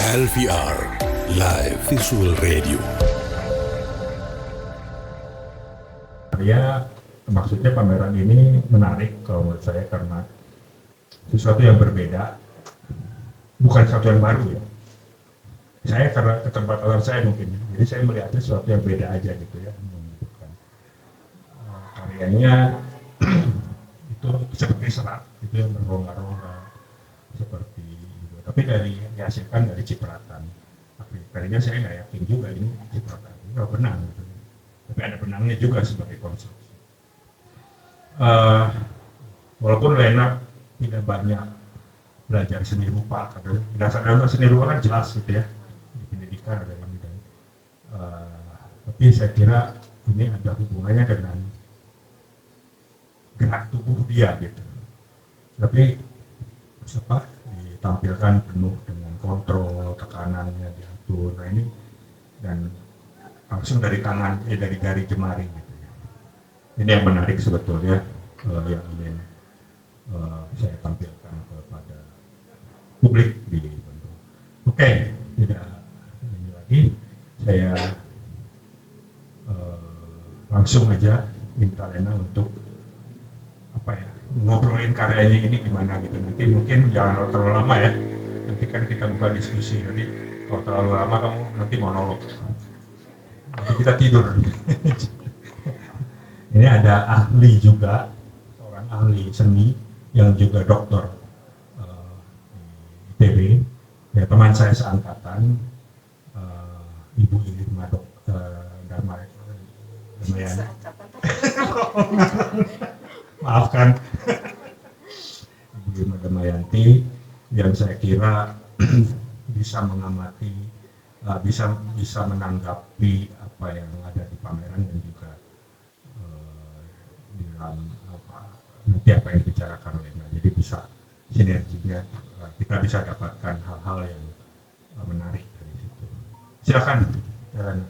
LVR Live Visual Radio. Ya, maksudnya pameran ini menarik kalau menurut saya karena sesuatu yang berbeda, bukan sesuatu yang baru ya. Saya karena keterbatasan saya mungkin, jadi saya melihatnya sesuatu yang beda aja gitu ya. Karyanya itu seperti serat, itu yang berrongga-rongga seperti itu. Tapi dari yang dihasilkan dari cipratan. Tapi tadinya saya nggak yakin juga ini cipratan, ini nggak benang gitu. Tapi ada benangnya juga sebagai konstruksi. Walaupun Lena tidak banyak belajar seni rupa, karena dasar seni rupa kan jelas gitu ya, di pendidikan ada yang bidang. Tapi saya kira ini ada hubungannya dengan gerak tubuh dia gitu. Tapi ditampilkan penuh dengan kontrol, tekanannya diatur. Nah ini dan langsung dari tangan, dari jari jemari gitu ya. Ini yang menarik sebetulnya yang ingin saya tampilkan kepada publik di Bandung. Oke, tidak ini lagi, saya langsung aja minta Lena untuk ngobrolin karyanya ini gimana gitu. Nanti mungkin jangan terlalu lama ya. Nanti kan kita buka diskusi. Nanti kalau terlalu lama kamu nanti monolog. Nanti kita tidur. Ini ada ahli juga, seorang ahli seni yang juga doktor di ITB. Ya, teman saya seangkatan, Ibu Irma Damayani. Maafkan, Ibu Irma Damayanti yang saya kira bisa mengamati, bisa menanggapi apa yang ada di pameran dan juga di dalam nanti apa yang dibicarakan Lena. Jadi bisa sinerginya, kita bisa dapatkan hal-hal yang menarik dari situ. Silakan, Lena.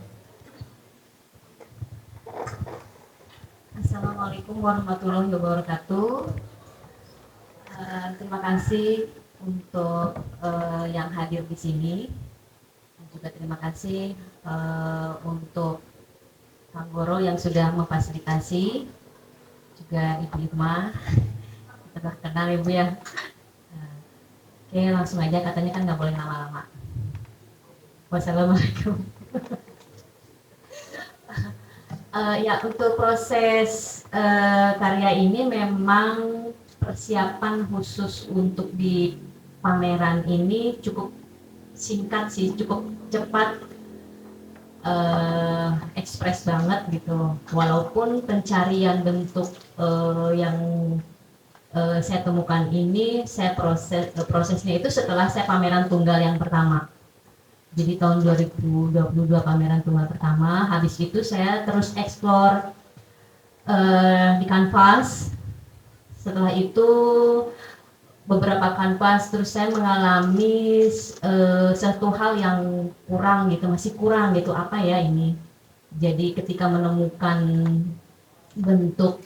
Assalamualaikum warahmatullahi wabarakatuh. Terima kasih untuk yang hadir di sini. Dan juga terima kasih untuk Kang Goro yang sudah memfasilitasi, juga Ibu Irma. Kita berkenal Ibu ya. Oke, langsung aja, katanya kan nggak boleh lama-lama. Wassalamualaikum. Ya, untuk proses karya ini memang persiapan khusus untuk di pameran ini cukup singkat sih, cukup cepat, ekspres banget gitu. Walaupun pencarian bentuk yang saya temukan ini, saya prosesnya itu setelah saya pameran tunggal yang pertama. Jadi tahun 2022 pameran tunggal pertama, habis itu saya terus eksplor di kanvas. Setelah itu beberapa kanvas, terus saya mengalami satu hal yang kurang gitu, masih kurang gitu, apa ya ini. Jadi ketika menemukan bentuk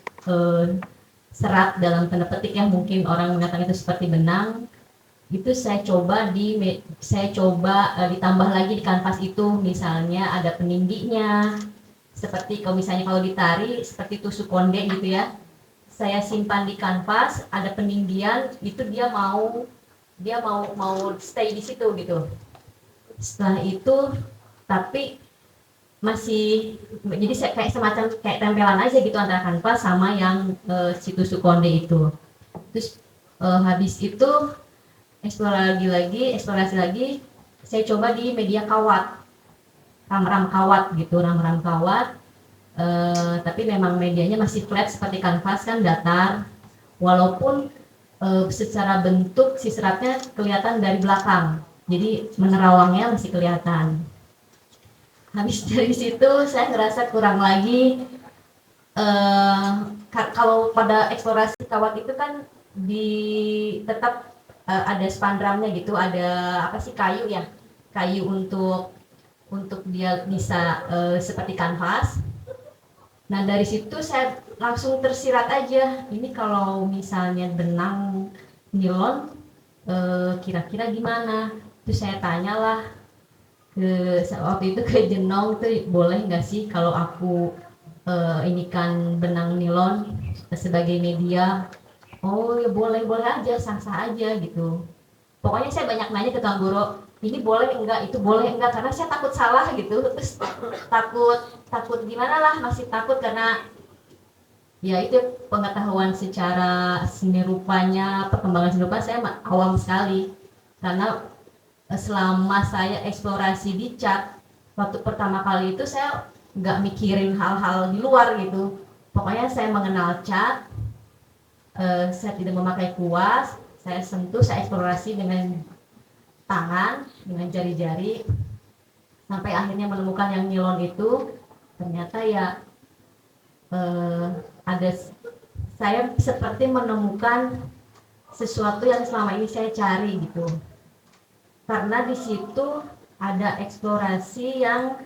serat dalam tanda petik yang mungkin orang mengatakan itu seperti benang, itu saya coba ditambah lagi di kanvas itu, misalnya ada peningginya, seperti kalau ditari seperti tusuk konde gitu ya, saya simpan di kanvas, ada peninggian, itu dia mau stay di situ gitu. Setelah itu tapi masih, jadi saya kayak semacam kayak tempelan aja gitu antara kanvas sama yang si tusuk konde itu. Terus habis itu eksplorasi lagi, saya coba di media kawat, ram-ram kawat gitu, ram-ram kawat, tapi memang medianya masih flat seperti kanvas kan, datar, walaupun secara bentuk si seratnya kelihatan dari belakang, jadi menerawangnya masih kelihatan. Habis dari situ saya ngerasa kurang lagi, kalau pada eksplorasi kawat itu kan tetap ada spandramnya gitu, ada kayu ya, kayu untuk dia bisa seperti kanvas. Nah dari situ saya langsung tersirat aja, ini kalau misalnya benang nilon kira-kira gimana. Terus saya tanyalah waktu itu ke Jenong tuh, boleh nggak sih kalau aku ini kan benang nilon sebagai media. Oh ya boleh boleh aja, sah-sah aja gitu. Pokoknya saya banyak nanya ke Kang Guru, ini boleh enggak, itu boleh enggak, karena saya takut salah gitu. Terus takut takut gimana lah, masih takut karena ya itu pengetahuan secara seni rupanya, perkembangan seni rupa saya awam sekali. Karena selama saya eksplorasi di cat, waktu pertama kali itu saya nggak mikirin hal-hal di luar gitu. Pokoknya saya mengenal cat, saya tidak memakai kuas, saya sentuh, saya eksplorasi dengan tangan, dengan jari-jari, sampai akhirnya menemukan yang nilon itu. Ternyata ya ada, saya seperti menemukan sesuatu yang selama ini saya cari gitu. Karena di situ ada eksplorasi yang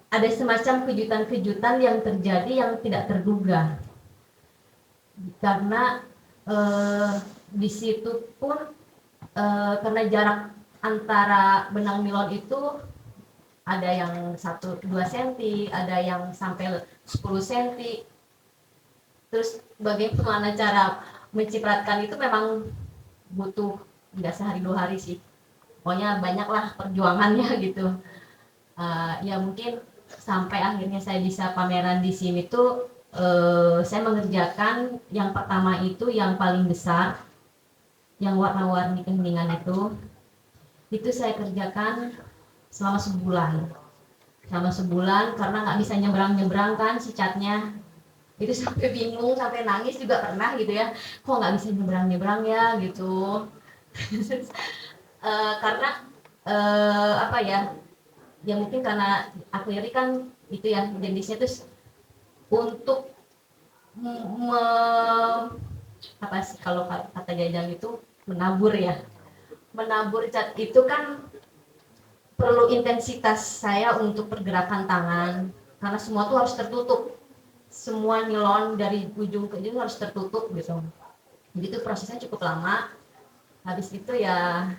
ada semacam kejutan-kejutan yang terjadi yang tidak terduga. Karena di situ pun karena jarak antara benang nilon itu ada yang 1-2 cm, ada yang sampai 10 cm. Terus bagaimana cara mencipratkan itu memang butuh nggak sehari 2 hari sih. Pokoknya banyaklah perjuangannya gitu. Ya mungkin sampai akhirnya saya bisa pameran di sini tuh saya mengerjakan yang pertama itu yang paling besar, yang warna-warni keheningan itu saya kerjakan selama sebulan karena nggak bisa nyebrang kan si catnya. Itu sampai bingung, sampai nangis juga pernah gitu ya, kok nggak bisa nyebrang ya gitu. Karena apa ya mungkin karena akuari kan itu ya jenisnya tuh untuk apa sih kalau kata Jajang itu menabur cat itu kan perlu intensitas saya untuk pergerakan tangan, karena semua tuh harus tertutup, semua nilon dari ujung ke ujung harus tertutup gitu. Jadi itu prosesnya cukup lama. Habis itu ya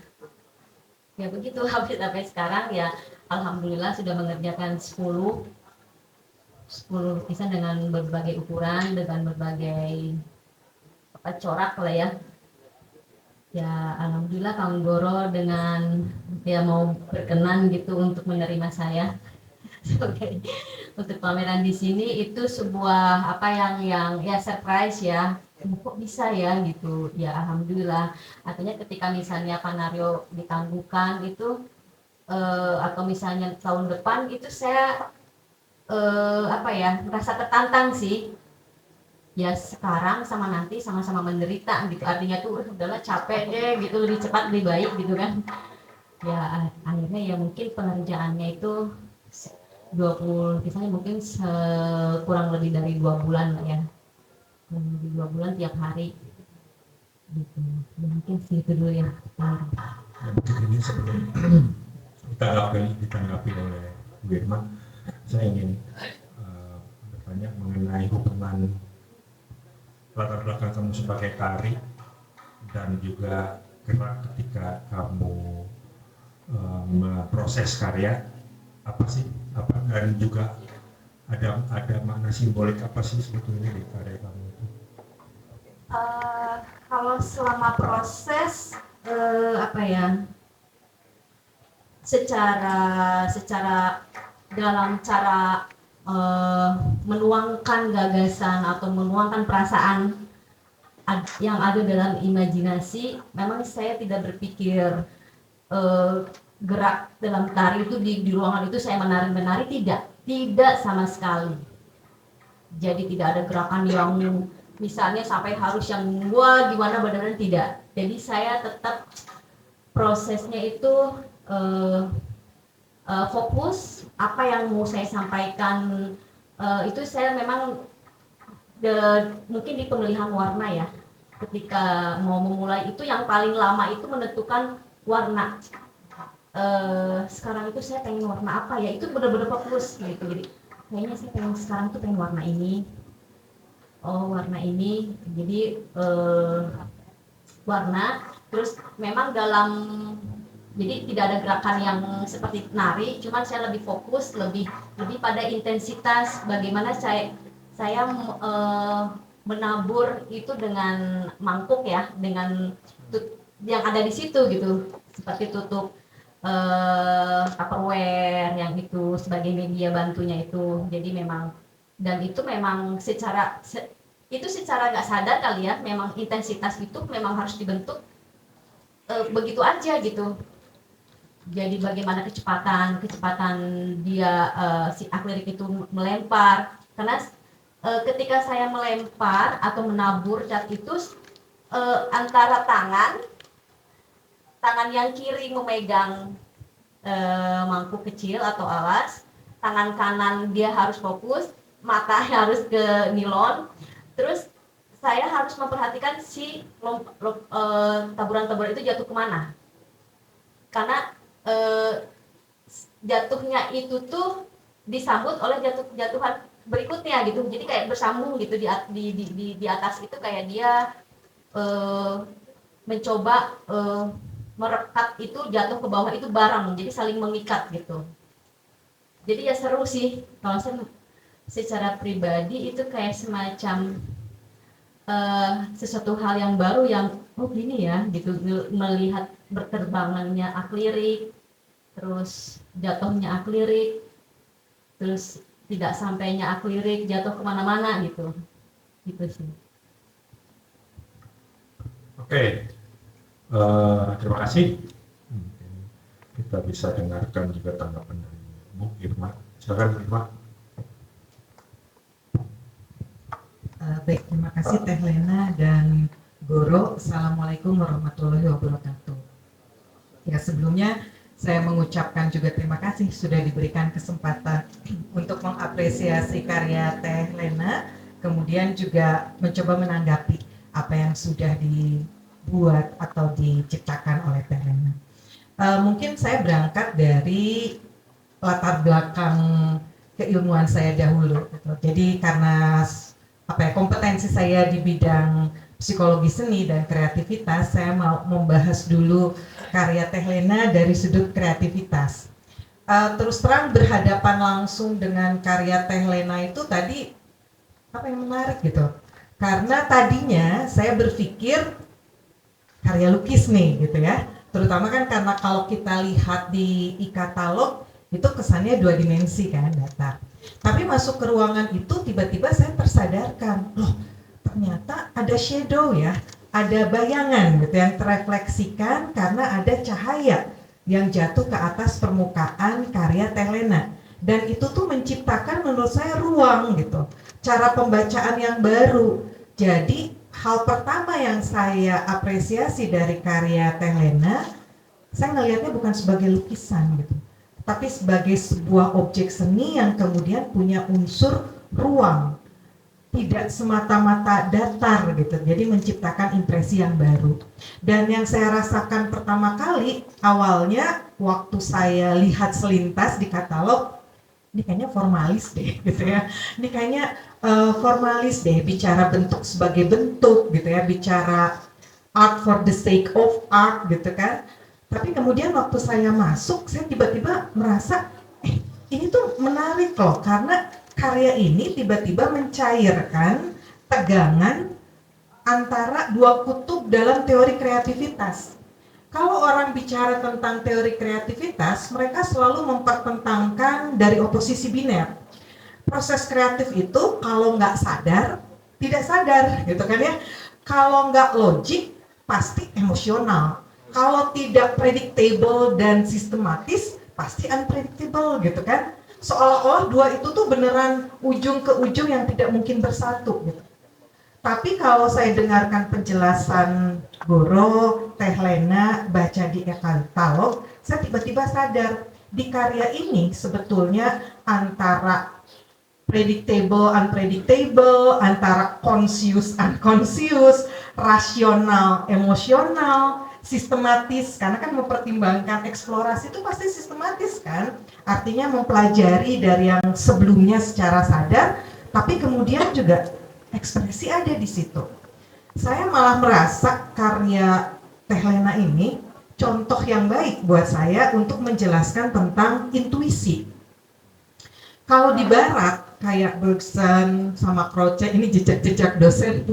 begitu, habis sampai sekarang ya alhamdulillah sudah mengerjakan 10 lukisan dengan berbagai ukuran, dengan berbagai corak lah ya. Ya alhamdulillah Kang Goro dengan mau berkenan gitu untuk menerima saya sebagai untuk pameran di sini. Itu sebuah apa yang ya surprise ya, kok bisa ya gitu ya. Alhamdulillah, artinya ketika misalnya Panario ditangguhkan itu atau misalnya tahun depan itu saya merasa tertantang sih. Ya sekarang sama nanti sama-sama menderita gitu, artinya tuh udahlah capek deh gitu, lebih cepat lebih baik gitu kan. Ya akhirnya ya mungkin pengerjaannya itu 20 misalnya mungkin kurang lebih dari 2 bulan lah ya, lebih 2 bulan tiap hari gitu. Ya, mungkin segitu dulu ya. Mungkin ini sebelum ditanggapi oleh Bu Irma, saya ingin bertanya mengenai hubungan latar belakang kamu sebagai tari dan juga gerak ketika kamu memproses karya, apa sih, dan juga ada makna simbolik apa sih sebetulnya di karya kamu itu? Kalau selama proses secara dalam cara menuangkan gagasan atau menuangkan perasaan yang ada dalam imajinasi, memang saya tidak berpikir gerak dalam tari itu di ruangan itu saya menari tidak sama sekali. Jadi tidak ada gerakan yang misalnya sampai harus yang wah gimana badannya, tidak. Jadi saya tetap prosesnya itu fokus apa yang mau saya sampaikan. Itu saya memang mungkin di pemilihan warna ya, ketika mau memulai itu yang paling lama itu menentukan warna. Sekarang itu saya pengen warna apa ya, itu benar-benar fokus gitu. Jadi kayaknya saya sekarang tuh pengen warna ini, warna ini. Jadi warna. Terus memang jadi tidak ada gerakan yang seperti nari, cuman saya lebih fokus lebih pada intensitas, bagaimana saya menabur itu dengan mangkuk ya, dengan yang ada di situ gitu, seperti tutup Tupperware yang itu sebagai media bantunya itu. Jadi memang, dan itu memang secara nggak sadar kali ya, memang intensitas itu memang harus dibentuk begitu aja gitu. Jadi bagaimana kecepatan dia si akrilik itu melempar, karena ketika saya melempar atau menabur cat itu antara tangan yang kiri memegang mangkuk kecil atau alas, tangan kanan dia harus fokus, mata harus ke nilon, terus saya harus memperhatikan si taburan-taburan itu jatuh kemana, karena jatuhnya itu tuh disambut oleh jatuhan berikutnya gitu, jadi kayak bersambung gitu di atas itu, kayak dia mencoba merekat itu jatuh ke bawah itu bareng, jadi saling mengikat gitu. Jadi ya seru sih, kalau saya secara pribadi itu kayak semacam sesuatu hal yang baru yang gini ya gitu, melihat berterbangannya akrilik, terus jatuhnya akrilik, terus tidak sampainya akrilik jatuh kemana-mana gitu sih. Oke. Terima kasih. Kita bisa dengarkan juga tanggapan dari Bu Irma. Silakan Bu Irma. Baik, terima kasih Teh Lena dan Goro. Assalamualaikum warahmatullahi wabarakatuh. Ya, sebelumnya saya mengucapkan juga terima kasih sudah diberikan kesempatan untuk mengapresiasi karya Teh Lena, kemudian juga mencoba menanggapi apa yang sudah dibuat atau diciptakan oleh Teh Lena. Mungkin saya berangkat dari latar belakang keilmuan saya dahulu. Jadi karena kompetensi saya di bidang psikologi seni dan kreativitas, saya mau membahas dulu karya Teh Lena dari sudut kreativitas. Terus terang berhadapan langsung dengan karya Teh Lena itu tadi yang menarik gitu. Karena tadinya saya berpikir karya lukis nih gitu ya. Terutama kan karena kalau kita lihat di e-katalog itu kesannya 2 dimensi kan, datar. Tapi masuk ke ruangan itu tiba-tiba saya tersadarkan, loh ternyata ada shadow ya, ada bayangan gitu yang terefleksikan karena ada cahaya yang jatuh ke atas permukaan karya Teh Lena. Dan itu tuh menciptakan menurut saya ruang gitu, cara pembacaan yang baru. Jadi hal pertama yang saya apresiasi dari karya Teh Lena, saya ngelihatnya bukan sebagai lukisan gitu, tapi sebagai sebuah objek seni yang kemudian punya unsur ruang, tidak semata-mata datar gitu, jadi menciptakan impresi yang baru. Dan yang saya rasakan pertama kali awalnya waktu saya lihat selintas di katalog, ini kayaknya formalis deh gitu ya, ini kayaknya formalis deh, bicara bentuk sebagai bentuk gitu ya, bicara art for the sake of art gitu kan. Tapi kemudian waktu saya masuk, saya tiba-tiba merasa ini tuh menarik loh, karena karya ini tiba-tiba mencairkan tegangan antara 2 kutub dalam teori kreativitas. Kalau orang bicara tentang teori kreativitas, mereka selalu mempertentangkan dari oposisi biner. Proses kreatif itu kalau nggak sadar, tidak sadar gitu kan ya. Kalau nggak logik, pasti emosional. Kalau tidak predictable dan sistematis, pasti unpredictable gitu kan. Seolah-olah 2 itu tuh beneran ujung ke ujung yang tidak mungkin bersatu gitu. Tapi kalau saya dengarkan penjelasan Goro, Teh Lena, baca di e-katalog, saya tiba-tiba sadar di karya ini sebetulnya antara predictable, unpredictable, antara conscious, unconscious, rasional, emosional, sistematis, karena kan mempertimbangkan eksplorasi itu pasti sistematis kan, artinya mempelajari dari yang sebelumnya secara sadar, tapi kemudian juga ekspresi ada di situ. saya malah merasa karya Teh Lena ini contoh yang baik buat saya untuk menjelaskan tentang intuisi. Kalau di barat kayak Bergson sama Croce, ini jejak-jejak dosen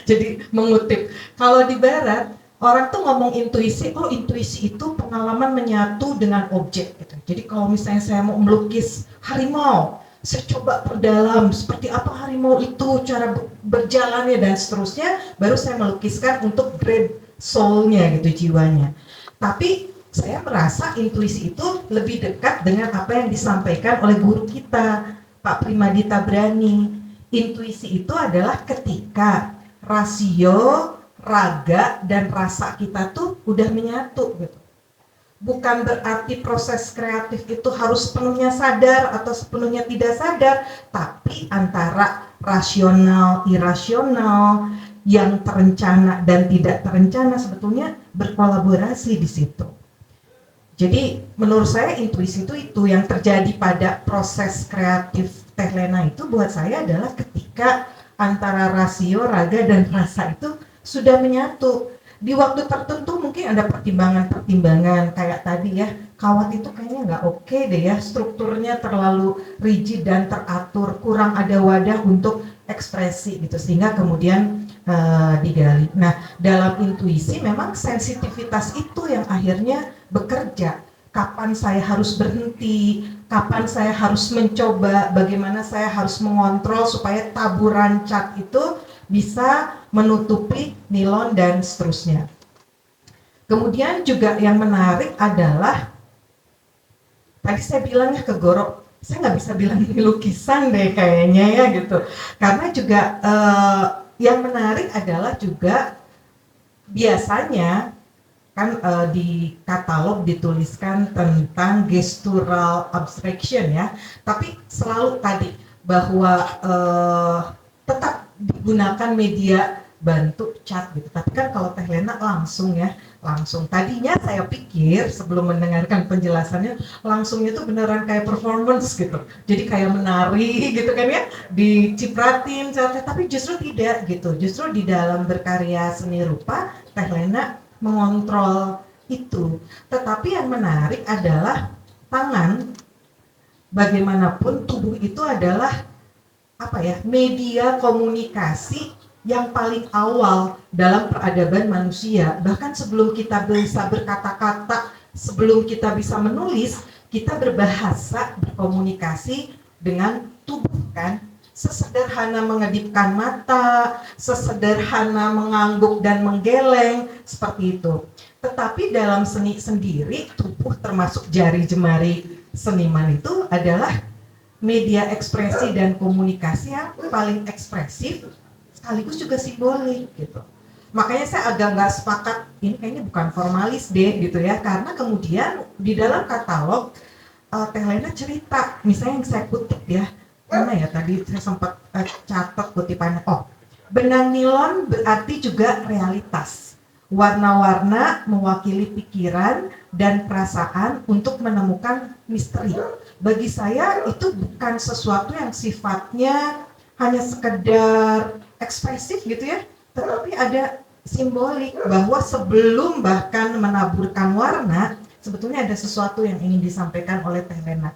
jadi mengutip. Kalau di barat orang tuh ngomong intuisi, oh intuisi itu pengalaman menyatu dengan objek gitu. Jadi kalau misalnya saya mau melukis harimau, saya coba perdalam seperti apa harimau itu, cara berjalannya dan seterusnya, baru saya melukiskan untuk grade soul-nya gitu, jiwanya. Tapi saya merasa intuisi itu lebih dekat dengan apa yang disampaikan oleh guru kita, Pak Primadita Brani. Intuisi itu adalah ketika rasio, raga, dan rasa kita tuh udah menyatu gitu. Bukan berarti proses kreatif itu harus sepenuhnya sadar atau sepenuhnya tidak sadar, tapi antara rasional, irasional, yang terencana dan tidak terencana sebetulnya berkolaborasi di situ. Jadi menurut saya intuisi itu yang terjadi pada proses kreatif Teh Lena itu buat saya adalah ketika antara rasio, raga, dan rasa itu sudah menyatu. Di waktu tertentu mungkin ada pertimbangan-pertimbangan kayak tadi ya, kawat itu kayaknya nggak oke deh ya, strukturnya terlalu rigid dan teratur, kurang ada wadah untuk ekspresi gitu, sehingga kemudian digali. Nah, dalam intuisi memang sensitivitas itu yang akhirnya bekerja. Kapan saya harus berhenti, kapan saya harus mencoba, bagaimana saya harus mengontrol supaya taburan cat itu bisa menutupi nilon dan seterusnya. Kemudian juga yang menarik adalah, tadi saya bilangnya ke Goro, saya nggak bisa bilang ini lukisan deh kayaknya ya gitu. Karena juga yang menarik adalah juga biasanya kan di katalog dituliskan tentang gestural abstraction ya, tapi selalu tadi bahwa tetap digunakan media bantu cat gitu. Tapi kan kalau Teh Lena langsung ya, langsung. Tadinya saya pikir sebelum mendengarkan penjelasannya, langsungnya tuh beneran kayak performance gitu. Jadi kayak menari gitu kan ya, dicipratin catnya, tapi justru tidak gitu. Justru di dalam berkarya seni rupa, Teh Lena mengontrol itu. Tetapi yang menarik adalah tangan, bagaimanapun tubuh itu adalah apa ya, media komunikasi yang paling awal dalam peradaban manusia. Bahkan sebelum kita bisa berkata-kata, sebelum kita bisa menulis, kita berbahasa, berkomunikasi dengan tubuh kan. Sesederhana mengedipkan mata, sesederhana mengangguk dan menggeleng, seperti itu. Tetapi dalam seni sendiri, tubuh termasuk jari jemari seniman itu adalah media ekspresi dan komunikasi yang paling ekspresif, sekaligus juga simbolik gitu. Makanya saya agak nggak sepakat, ini kayaknya bukan formalis deh gitu ya, karena kemudian di dalam katalog Teh Lena cerita, misalnya yang saya kutip ya, mana ya tadi saya sempat catat kutipannya, benang nilon berarti juga realitas. Warna-warna mewakili pikiran dan perasaan untuk menemukan misteri. Bagi saya itu bukan sesuatu yang sifatnya hanya sekedar ekspresif gitu ya, tetapi ada simbolik bahwa sebelum bahkan menaburkan warna, sebetulnya ada sesuatu yang ingin disampaikan oleh Teh Lena.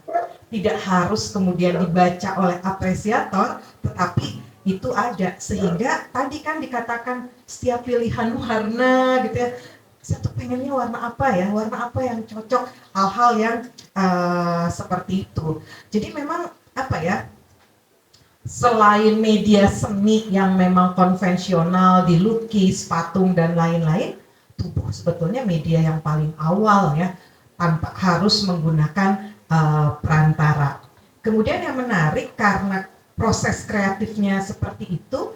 Tidak harus kemudian dibaca oleh apresiator, tetapi itu ada, sehingga tadi kan dikatakan setiap pilihan warna gitu ya, saya tuh pengennya warna apa ya, warna apa yang cocok, hal-hal yang seperti itu. Jadi memang apa ya, selain media seni yang memang konvensional, dilukis, patung dan lain-lain, tubuh sebetulnya media yang paling awal ya, tanpa harus menggunakan perantara. Kemudian yang menarik karena proses kreatifnya seperti itu,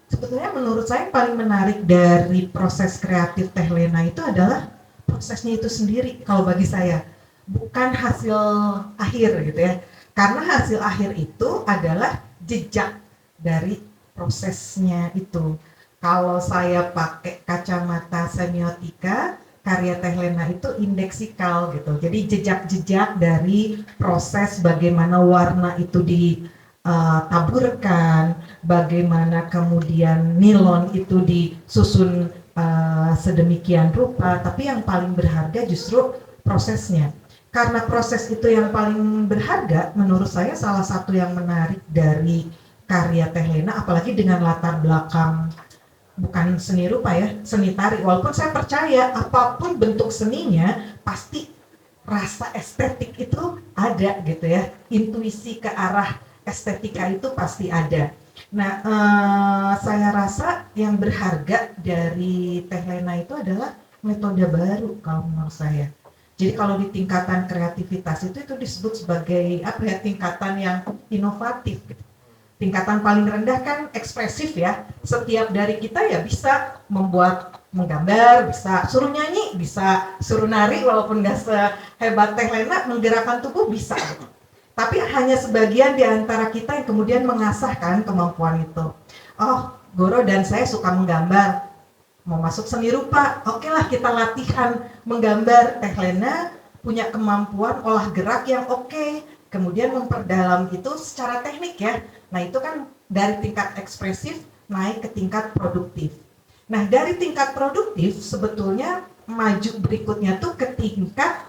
sebetulnya menurut saya paling menarik dari proses kreatif Teh Lena itu adalah prosesnya itu sendiri kalau bagi saya, bukan hasil akhir gitu ya. Karena hasil akhir itu adalah jejak dari prosesnya itu. Kalau saya pakai kacamata semiotika, karya Teh Lena itu indeksikal gitu. Jadi jejak-jejak dari proses bagaimana warna itu ditaburkan, bagaimana kemudian nilon itu disusun sedemikian rupa, tapi yang paling berharga justru prosesnya. Karena proses itu yang paling berharga, menurut saya salah satu yang menarik dari karya Teh Lena, apalagi dengan latar belakang bukan seni rupa ya, seni tari. Walaupun saya percaya apapun bentuk seninya pasti rasa estetik itu ada gitu ya, intuisi ke arah estetika itu pasti ada. Nah, saya rasa yang berharga dari Teh Lena itu adalah metode baru kalau menurut saya. Jadi kalau di tingkatan kreativitas itu disebut sebagai apa ya, tingkatan yang inovatif. Tingkatan paling rendah kan ekspresif ya. Setiap dari kita ya bisa menggambar, bisa suruh nyanyi, bisa suruh nari, walaupun nggak sehebat Teh Lena, menggerakkan tubuh bisa. Tapi hanya sebagian di antara kita yang kemudian mengasahkan kemampuan itu. Oh, Goro dan saya suka menggambar. Mau masuk seni rupa, oke lah kita latihan menggambar. Teh Lena punya kemampuan olah gerak yang oke, kemudian memperdalam itu secara teknik ya. Nah itu kan dari tingkat ekspresif naik ke tingkat produktif. Nah dari tingkat produktif sebetulnya maju berikutnya tuh ke tingkat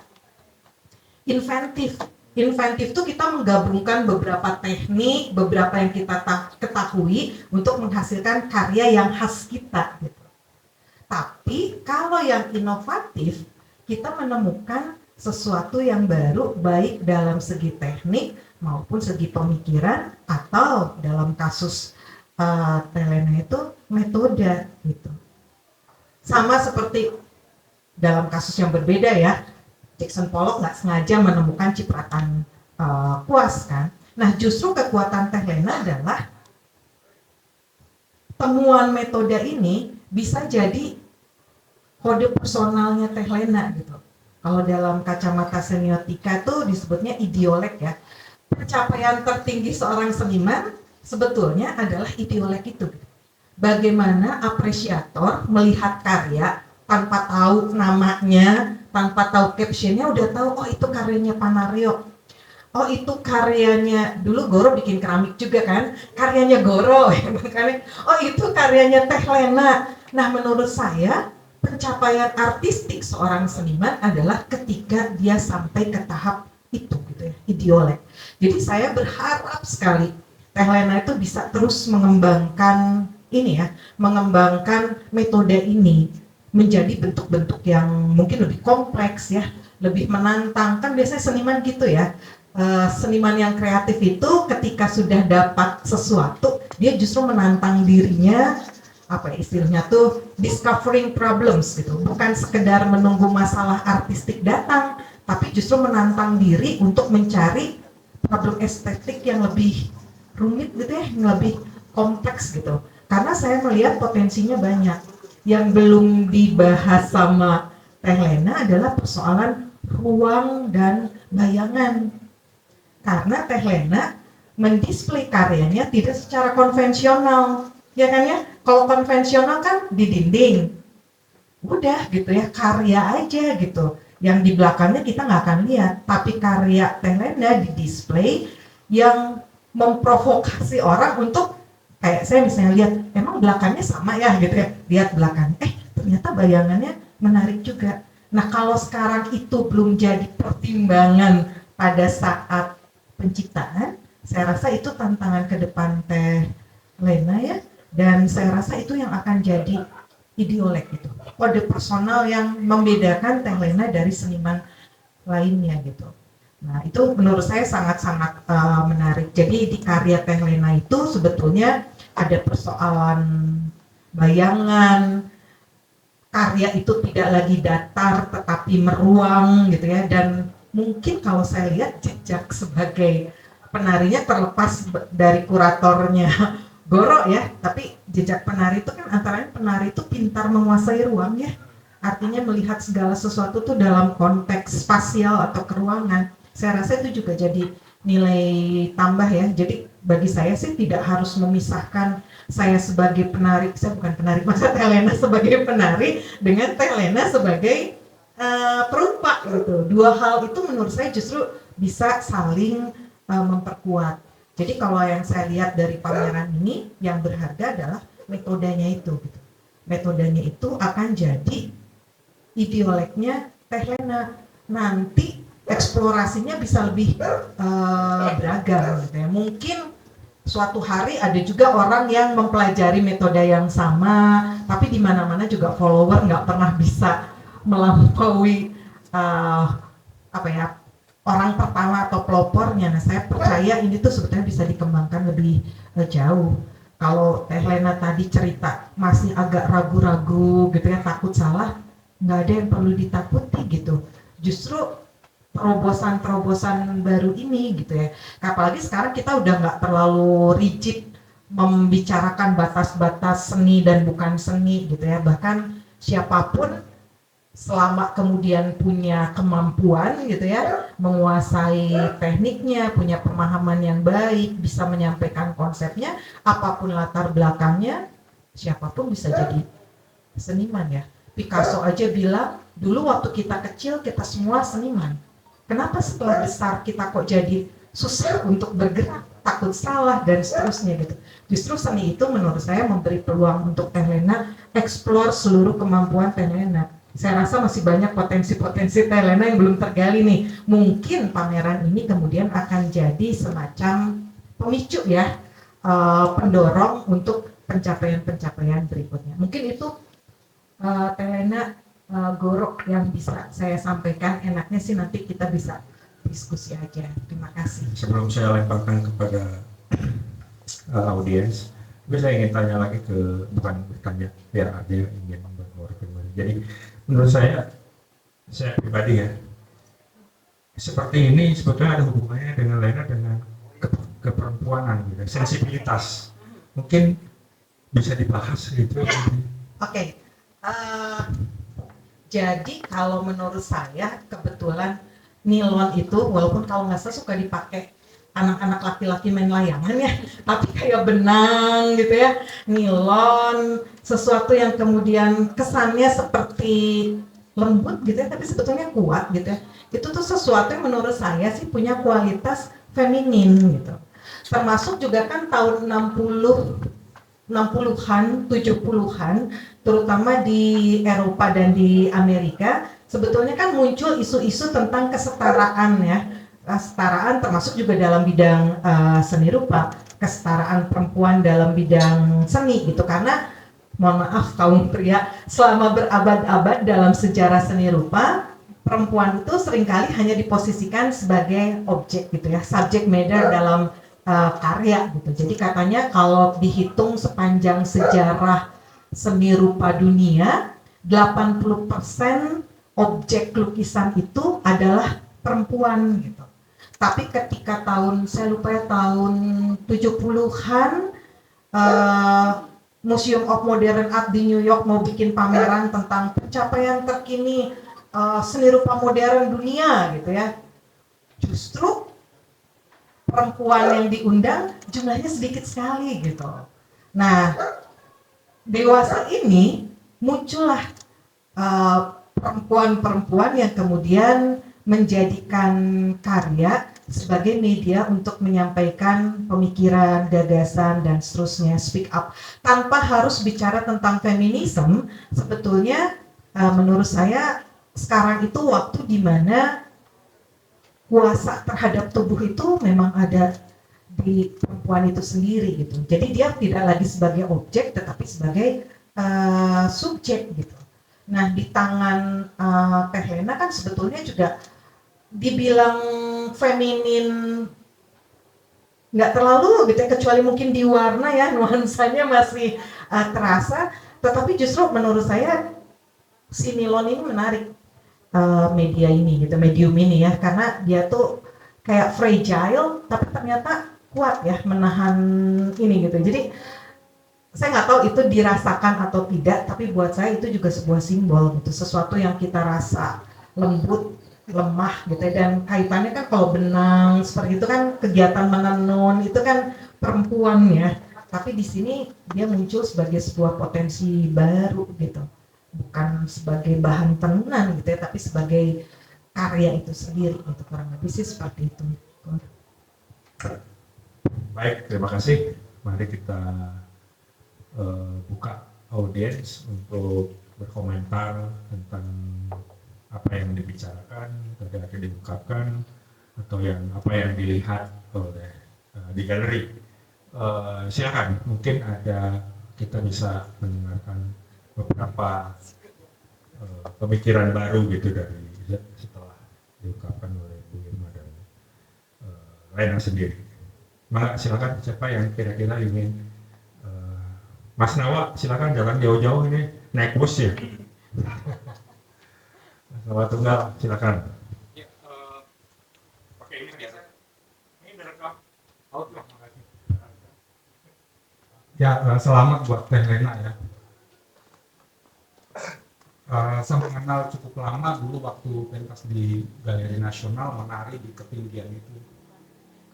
inventif. Inventif tuh kita menggabungkan beberapa teknik, beberapa yang kita ketahui untuk menghasilkan karya yang khas kita gitu. Tapi kalau yang inovatif, kita menemukan sesuatu yang baru baik dalam segi teknik maupun segi pemikiran atau dalam kasus Teh Lena itu metode gitu. Sama seperti dalam kasus yang berbeda ya, Jackson Pollock nggak sengaja menemukan cipratan kuas kan. Nah justru kekuatan Teh Lena adalah temuan metode ini bisa jadi kode personalnya Teh Lena gitu. Kalau dalam kacamata semiotika itu disebutnya idiolek ya. Pencapaian tertinggi seorang seniman sebetulnya adalah idiolek itu. Bagaimana apresiator melihat karya tanpa tahu namanya, tanpa tahu captionnya udah tahu oh itu karyanya Panario. Oh itu karyanya, dulu Goro bikin keramik juga kan, karyanya Goro. Oh itu karyanya Teh Lena. Nah menurut saya pencapaian artistik seorang seniman adalah ketika dia sampai ke tahap itu gitu ya, idiolek. Jadi saya berharap sekali Teh Lena itu bisa terus mengembangkan ini ya, mengembangkan metode ini menjadi bentuk-bentuk yang mungkin lebih kompleks ya, lebih menantang. Kan biasanya seniman gitu ya, seniman yang kreatif itu ketika sudah dapat sesuatu dia justru menantang dirinya, apa istilahnya tuh discovering problems gitu, bukan sekedar menunggu masalah artistik datang, tapi justru menantang diri untuk mencari problem estetik yang lebih rumit gitu ya, yang lebih kompleks gitu. Karena saya melihat potensinya banyak. Yang belum dibahas sama Teh Lena adalah persoalan ruang dan bayangan. Karena Teh Lena mendisplay karyanya tidak secara konvensional, ya kan ya? Kalau konvensional kan di dinding, udah gitu ya, karya aja gitu. Yang di belakangnya kita nggak akan lihat. Tapi karya Teh Lena di display yang memprovokasi orang untuk, kayak saya misalnya lihat, emang belakangnya sama ya gitu ya, lihat belakangnya, ternyata bayangannya menarik juga. Nah kalau sekarang itu belum jadi pertimbangan pada saat penciptaan, saya rasa itu tantangan ke depan Teh Lena ya, dan saya rasa itu yang akan jadi idiolek itu, kode personal yang membedakan Teh Lena dari seniman lainnya gitu. Nah itu menurut saya sangat-sangat menarik. Jadi di karya Teh Lena itu sebetulnya ada persoalan bayangan, karya itu tidak lagi datar tetapi meruang gitu ya. Dan mungkin kalau saya lihat jejak sebagai penarinya terlepas dari kuratornya Goro ya, tapi jejak penari itu kan antara penari itu pintar menguasai ruang ya. Artinya melihat segala sesuatu tuh dalam konteks spasial atau keruangan. Saya rasa itu juga jadi nilai tambah ya. Jadi bagi saya sih tidak harus memisahkan saya sebagai penari, saya bukan penari, masa Teh Lena sebagai penari dengan Teh Lena sebagai perumpa gitu. Dua hal itu menurut saya justru bisa saling memperkuat. Jadi kalau yang saya lihat dari pameran ini, yang berharga adalah metodenya itu. Gitu. Metodenya itu akan jadi idioleknya Teh Lena. Nanti eksplorasinya bisa lebih beragam. Gitu ya. Mungkin suatu hari ada juga orang yang mempelajari metode yang sama, tapi di mana-mana juga follower nggak pernah bisa melampaui orang pertama atau pelopornya. Nah, saya percaya ini tuh sebetulnya bisa dikembangkan lebih jauh. Kalau Teh Lena tadi cerita masih agak ragu-ragu gitu ya, takut salah, nggak ada yang perlu ditakuti gitu. Justru terobosan-terobosan baru ini gitu ya. Apalagi sekarang kita udah nggak terlalu rigid membicarakan batas-batas seni dan bukan seni gitu ya. Bahkan siapapun selama kemudian punya kemampuan gitu ya, menguasai tekniknya, punya pemahaman yang baik, bisa menyampaikan konsepnya, apapun latar belakangnya, siapapun bisa jadi seniman ya. Picasso aja bilang, dulu waktu kita kecil kita semua seniman. Kenapa setelah besar kita kok jadi susah untuk bergerak, takut salah dan seterusnya gitu. Justru seni itu menurut saya memberi peluang untuk Teh Lena eksplor seluruh kemampuan Teh Lena. Saya rasa masih banyak potensi-potensi Teh Lena yang belum tergali nih. Mungkin pameran ini kemudian akan jadi semacam pemicu ya, pendorong untuk pencapaian-pencapaian berikutnya. Mungkin itu Teh Lena, Goro yang bisa saya sampaikan. Enaknya sih nanti kita bisa diskusi aja. Terima kasih. Sebelum saya lemparkan kepada audiens, saya ingin tanya lagi bukan bertanya, ya ada yang ingin berkomentar. Jadi menurut saya pribadi ya, seperti ini sebetulnya ada hubungannya dengan Lena dengan keperempuanan gitu, sensibilitas. Mungkin bisa dibahas gitu. Oke. Jadi kalau menurut saya kebetulan nilon itu walaupun kalau nggak salah suka dipakai anak-anak laki-laki main layangan ya, tapi kayak benang gitu ya, nilon, sesuatu yang kemudian kesannya seperti lembut gitu ya, tapi sebetulnya kuat gitu ya. Itu tuh sesuatu yang menurut saya sih punya kualitas feminin gitu. Termasuk juga kan tahun 60-an, 70-an, terutama di Eropa dan di Amerika, sebetulnya kan muncul isu-isu tentang kesetaraan ya. Kesetaraan termasuk juga dalam bidang seni rupa, kesetaraan perempuan dalam bidang seni gitu. Karena mohon maaf kaum pria, selama berabad-abad dalam sejarah seni rupa, perempuan itu seringkali hanya diposisikan sebagai objek gitu ya, subject matter dalam karya gitu. Jadi katanya kalau dihitung sepanjang sejarah seni rupa dunia, 80% objek lukisan itu adalah perempuan gitu. Tapi ketika saya lupa ya, tahun 70-an, Museum of Modern Art di New York mau bikin pameran tentang pencapaian terkini seni rupa modern dunia gitu ya. Justru perempuan yang diundang jumlahnya sedikit sekali gitu. Nah, dewasa ini muncullah perempuan-perempuan yang kemudian menjadikan karya sebagai media untuk menyampaikan pemikiran, gagasan, dan seterusnya, speak up. Tanpa harus bicara tentang feminisme, sebetulnya menurut saya sekarang itu waktu di mana kuasa terhadap tubuh itu memang ada di perempuan itu sendiri gitu. Jadi dia tidak lagi sebagai objek tetapi sebagai subjek gitu. Nah di tangan Teh Lena kan sebetulnya juga dibilang feminin nggak terlalu gitu ya, kecuali mungkin di warna ya, nuansanya masih terasa. Tetapi justru menurut saya si nilon ini menarik. Media ini gitu, medium ini ya, karena dia tuh kayak fragile tapi ternyata kuat ya menahan ini gitu. Jadi saya nggak tahu itu dirasakan atau tidak, tapi buat saya itu juga sebuah simbol gitu, sesuatu yang kita rasa lembut, lemah gitu ya. Dan kaitannya kan kalau benang seperti itu kan kegiatan menenun itu kan perempuan ya, tapi di sini dia muncul sebagai sebuah potensi baru gitu. Bukan sebagai bahan tenunan gitu ya, tapi sebagai karya itu sendiri gitu, kurang lebih sih seperti itu. Baik, terima kasih. Mari kita buka audiens untuk berkomentar tentang apa yang dibicarakan, atau yang diungkapkan, atau apa yang dilihat oleh di galeri. Silakan, mungkin kita bisa mendengarkan beberapa pemikiran baru gitu dari setelah diungkapkan oleh Bu Irma dan Lena sendiri. Maka silakan, siapa yang kira-kira ingin Mas Nawa, silakan, jangan jauh-jauh, ini naik bus ya. Mas Nawa Tunggal, silakan. Ya, pakai ini biasa. Ini direkam. Outlook, makasih. Ya, selamat buat Teh Lena ya. Saya mengenal cukup lama dulu waktu pentas di Galeri Nasional menari di ketinggian itu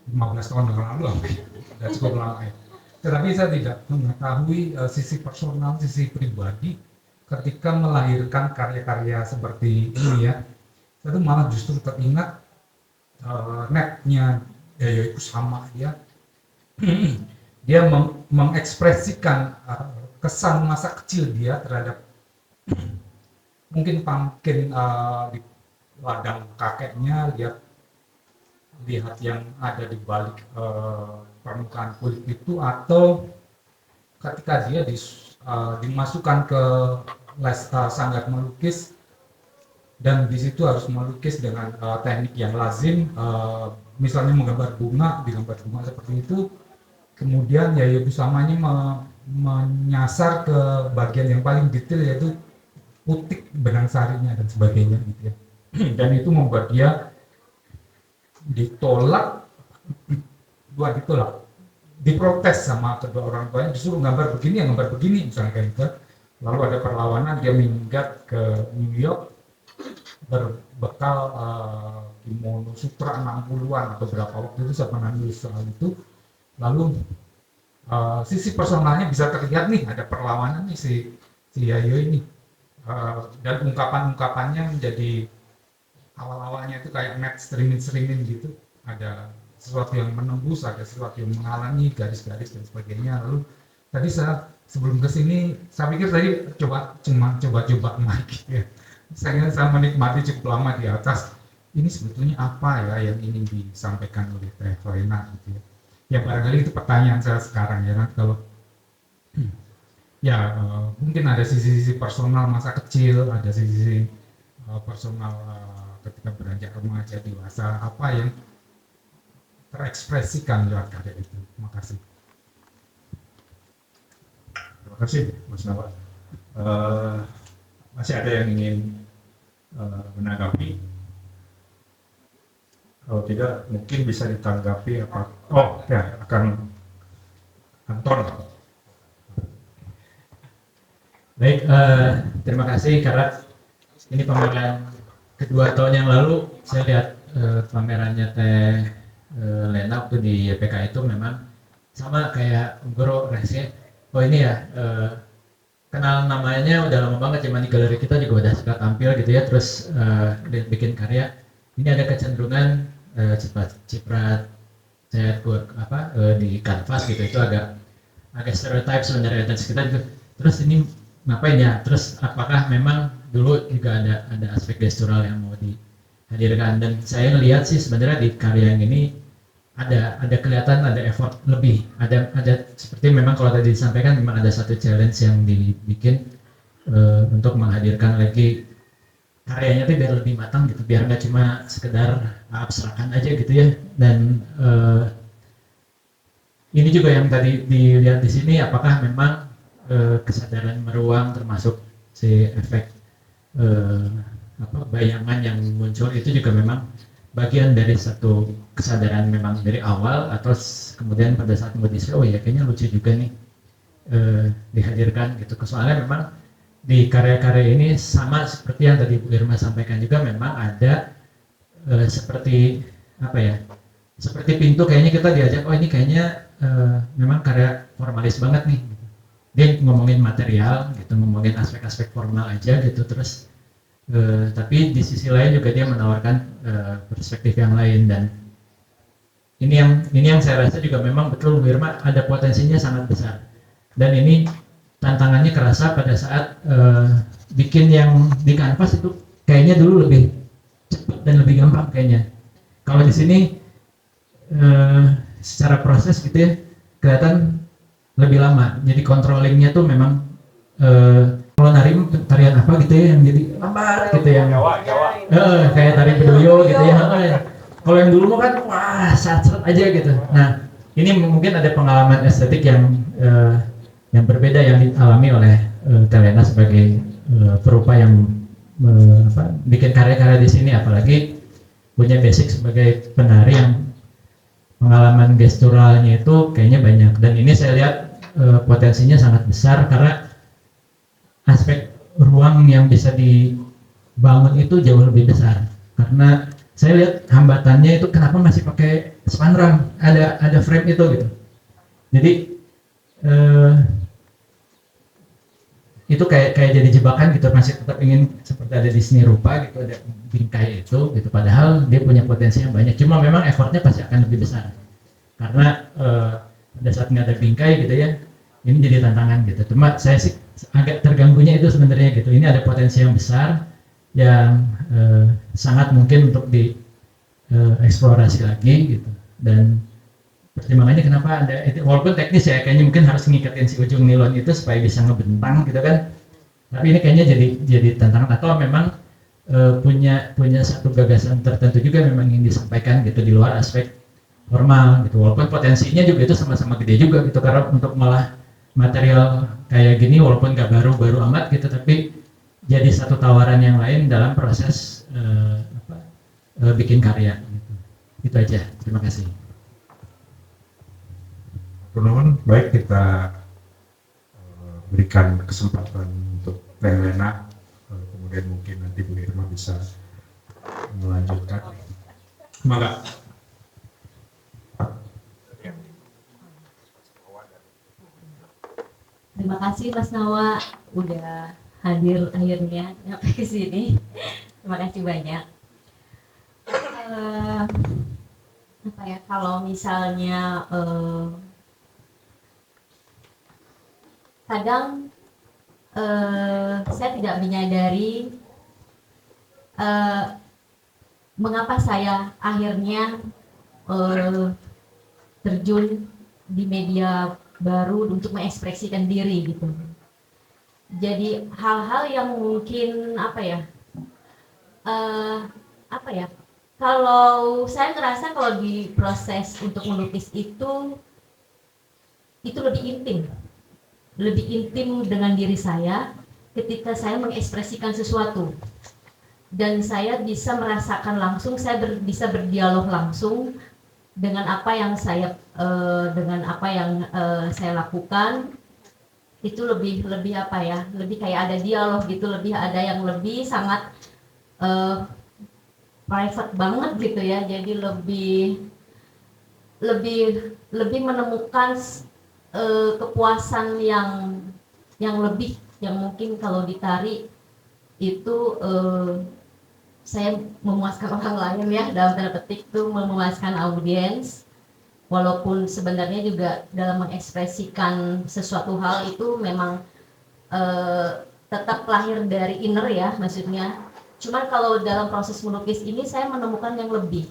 15 tahun yang lalu, sudah cukup lama ya. Tetapi saya tidak mengetahui sisi personal, sisi pribadi ketika melahirkan karya-karya seperti ini ya. Saya tuh malah justru teringat netnya Yayo Kusama ya. Dia mengekspresikan kesan masa kecil dia terhadap mungkin pumpkin di ladang kakeknya, lihat yang ada di balik permukaan kulit itu, atau ketika dia dimasukkan ke les sanggar melukis dan di situ harus melukis dengan teknik yang lazim, misalnya menggambar bunga, digambar bunga seperti itu. Kemudian Yayo Kusama ini menyasar ke bagian yang paling detail, yaitu putik benang sarinya dan sebagainya gitu ya. Dan itu membuat dia diprotes sama kedua orang tuanya, disuruh gambar begini misalnya kayak gitu. Lalu ada perlawanan, dia minggat ke New York berbekal kimono sutra 60-an atau berapa waktu itu, saya pernah nulis soal itu. Lalu sisi personalnya bisa terlihat nih, ada perlawanan nih si Yayo ini, dan ungkapannya menjadi awal-awalnya itu kayak net streaming gitu, ada sesuatu yang menembus, ada sesuatu yang menghalangi, garis-garis dan sebagainya. Lalu tadi saya sebelum kesini saya pikir tadi coba lagi ya. Saya menikmati cukup lama di atas. Ini sebetulnya apa ya yang ingin disampaikan oleh Teh Lena gitu ya. Ya barangkali itu pertanyaan saya sekarang ya kan, kalau ya mungkin ada sisi-sisi personal masa kecil, ada sisi personal ketika beranjak remaja dewasa, apa yang terekspresikan lewat karya itu. Terima kasih. Terima kasih Mas Nawa. Masih ada yang ingin menanggapi? Kalau tidak, mungkin bisa ditanggapi apa? Oh ya, akan Anton. Baik, terima kasih karena ini pameran kedua tahun yang lalu saya lihat pamerannya Teh Lena waktu di YPK itu memang sama kayak Guru Resi. Oh ini ya, kenal namanya udah lama banget, cuman di galeri kita juga udah suka tampil gitu ya, terus bikin karya. Ini ada kecenderungan ciprat cat work di kanvas gitu, itu agak stereotype sebenarnya, dan kita juga terus ini ngapain ya, terus apakah memang dulu juga ada aspek gestural yang mau dihadirkan, dan saya lihat sih sebenarnya di karya yang ini ada kelihatan ada effort lebih, ada seperti memang kalau tadi disampaikan memang ada satu challenge yang dibikin untuk menghadirkan lagi karyanya tuh biar lebih matang gitu, biar nggak cuma sekedar abstrakan aja gitu ya. Dan ini juga yang tadi dilihat di sini, apakah memang kesadaran meruang termasuk si efek bayangan yang muncul itu juga memang bagian dari satu kesadaran memang dari awal, atau kemudian pada saat mengisi, oh ya kayaknya lucu juga nih dihadirkan gitu. Soalnya memang di karya-karya ini sama seperti yang tadi Bu Irma sampaikan juga, memang ada seperti apa ya, seperti pintu, kayaknya kita diajak, oh ini kayaknya memang karya formalis banget nih gitu. Dia ngomongin material gitu, ngomongin aspek-aspek formal aja gitu, terus tapi di sisi lain juga dia menawarkan perspektif yang lain. Dan ini yang saya rasa juga memang betul Bu Irma, ada potensinya sangat besar. Dan ini tantangannya kerasa pada saat bikin yang di kanvas itu kayaknya dulu lebih cepat dan lebih gampang kayaknya. Kalau di sini secara proses gitu ya kelihatan lebih lama. Jadi controllingnya tuh memang kalau nari tarian apa gitu ya yang jadi lambat gitu ya. Jawa. Kayak tari bedoyo gitu ya. Kalau yang dulu mah kan wah sat-sat aja gitu. Nah ini mungkin ada pengalaman estetik yang berbeda yang dialami oleh Telena sebagai perupa yang bikin karya-karya di sini, apalagi punya basic sebagai penari yang pengalaman gesturalnya itu kayaknya banyak. Dan ini saya lihat potensinya sangat besar karena aspek ruang yang bisa dibangun itu jauh lebih besar. Karena saya lihat hambatannya itu kenapa masih pakai spanram, ada frame itu gitu. Jadi itu kayak jadi jebakan gitu, masih tetap ingin seperti ada di seni rupa gitu, ada bingkai itu gitu, padahal dia punya potensi yang banyak, cuma memang effortnya pasti akan lebih besar karena pada saat nggak ada bingkai gitu ya, ini jadi tantangan gitu. Cuma saya sih agak terganggunya itu sebenarnya gitu, ini ada potensi yang besar yang sangat mungkin untuk dieksplorasi lagi gitu. Dan pertimbangannya kenapa ada itu, walaupun teknis ya kayaknya mungkin harus ngiketin si ujung nilon itu supaya bisa ngebentang gitu kan, tapi ini kayaknya jadi tantangan, atau memang punya satu gagasan tertentu juga memang ingin disampaikan gitu di luar aspek formal gitu, walaupun potensinya juga itu sama-sama gede juga gitu, karena untuk malah material kayak gini walaupun nggak baru amat gitu, tapi jadi satu tawaran yang lain dalam proses bikin karya gitu. Itu aja, terima kasih. Teman-teman, baik kita berikan kesempatan untuk Telena, kemudian mungkin nanti Bu Irma bisa melanjutkan. Semoga. Terima kasih Mas Nawa udah hadir akhirnya sampai ke sini. Terima kasih banyak. Apa ya, kalau misalnya kadang saya tidak menyadari mengapa saya akhirnya terjun di media baru untuk mengekspresikan diri gitu. Jadi hal-hal yang mungkin apa ya, kalau saya ngerasa kalau di proses untuk melukis itu lebih intim dengan diri saya ketika saya mengekspresikan sesuatu, dan saya bisa merasakan langsung, saya bisa berdialog langsung dengan apa yang saya lakukan. Itu lebih apa ya, lebih kayak ada dialog gitu, lebih ada yang lebih sangat private banget gitu ya. Jadi lebih menemukan kepuasan yang lebih, yang mungkin kalau ditari itu saya memuaskan orang lain ya, dalam tanda petik tuh memuaskan audiens, walaupun sebenarnya juga dalam mengekspresikan sesuatu hal itu memang tetap lahir dari inner ya maksudnya. Cuman kalau dalam proses melukis ini saya menemukan yang lebih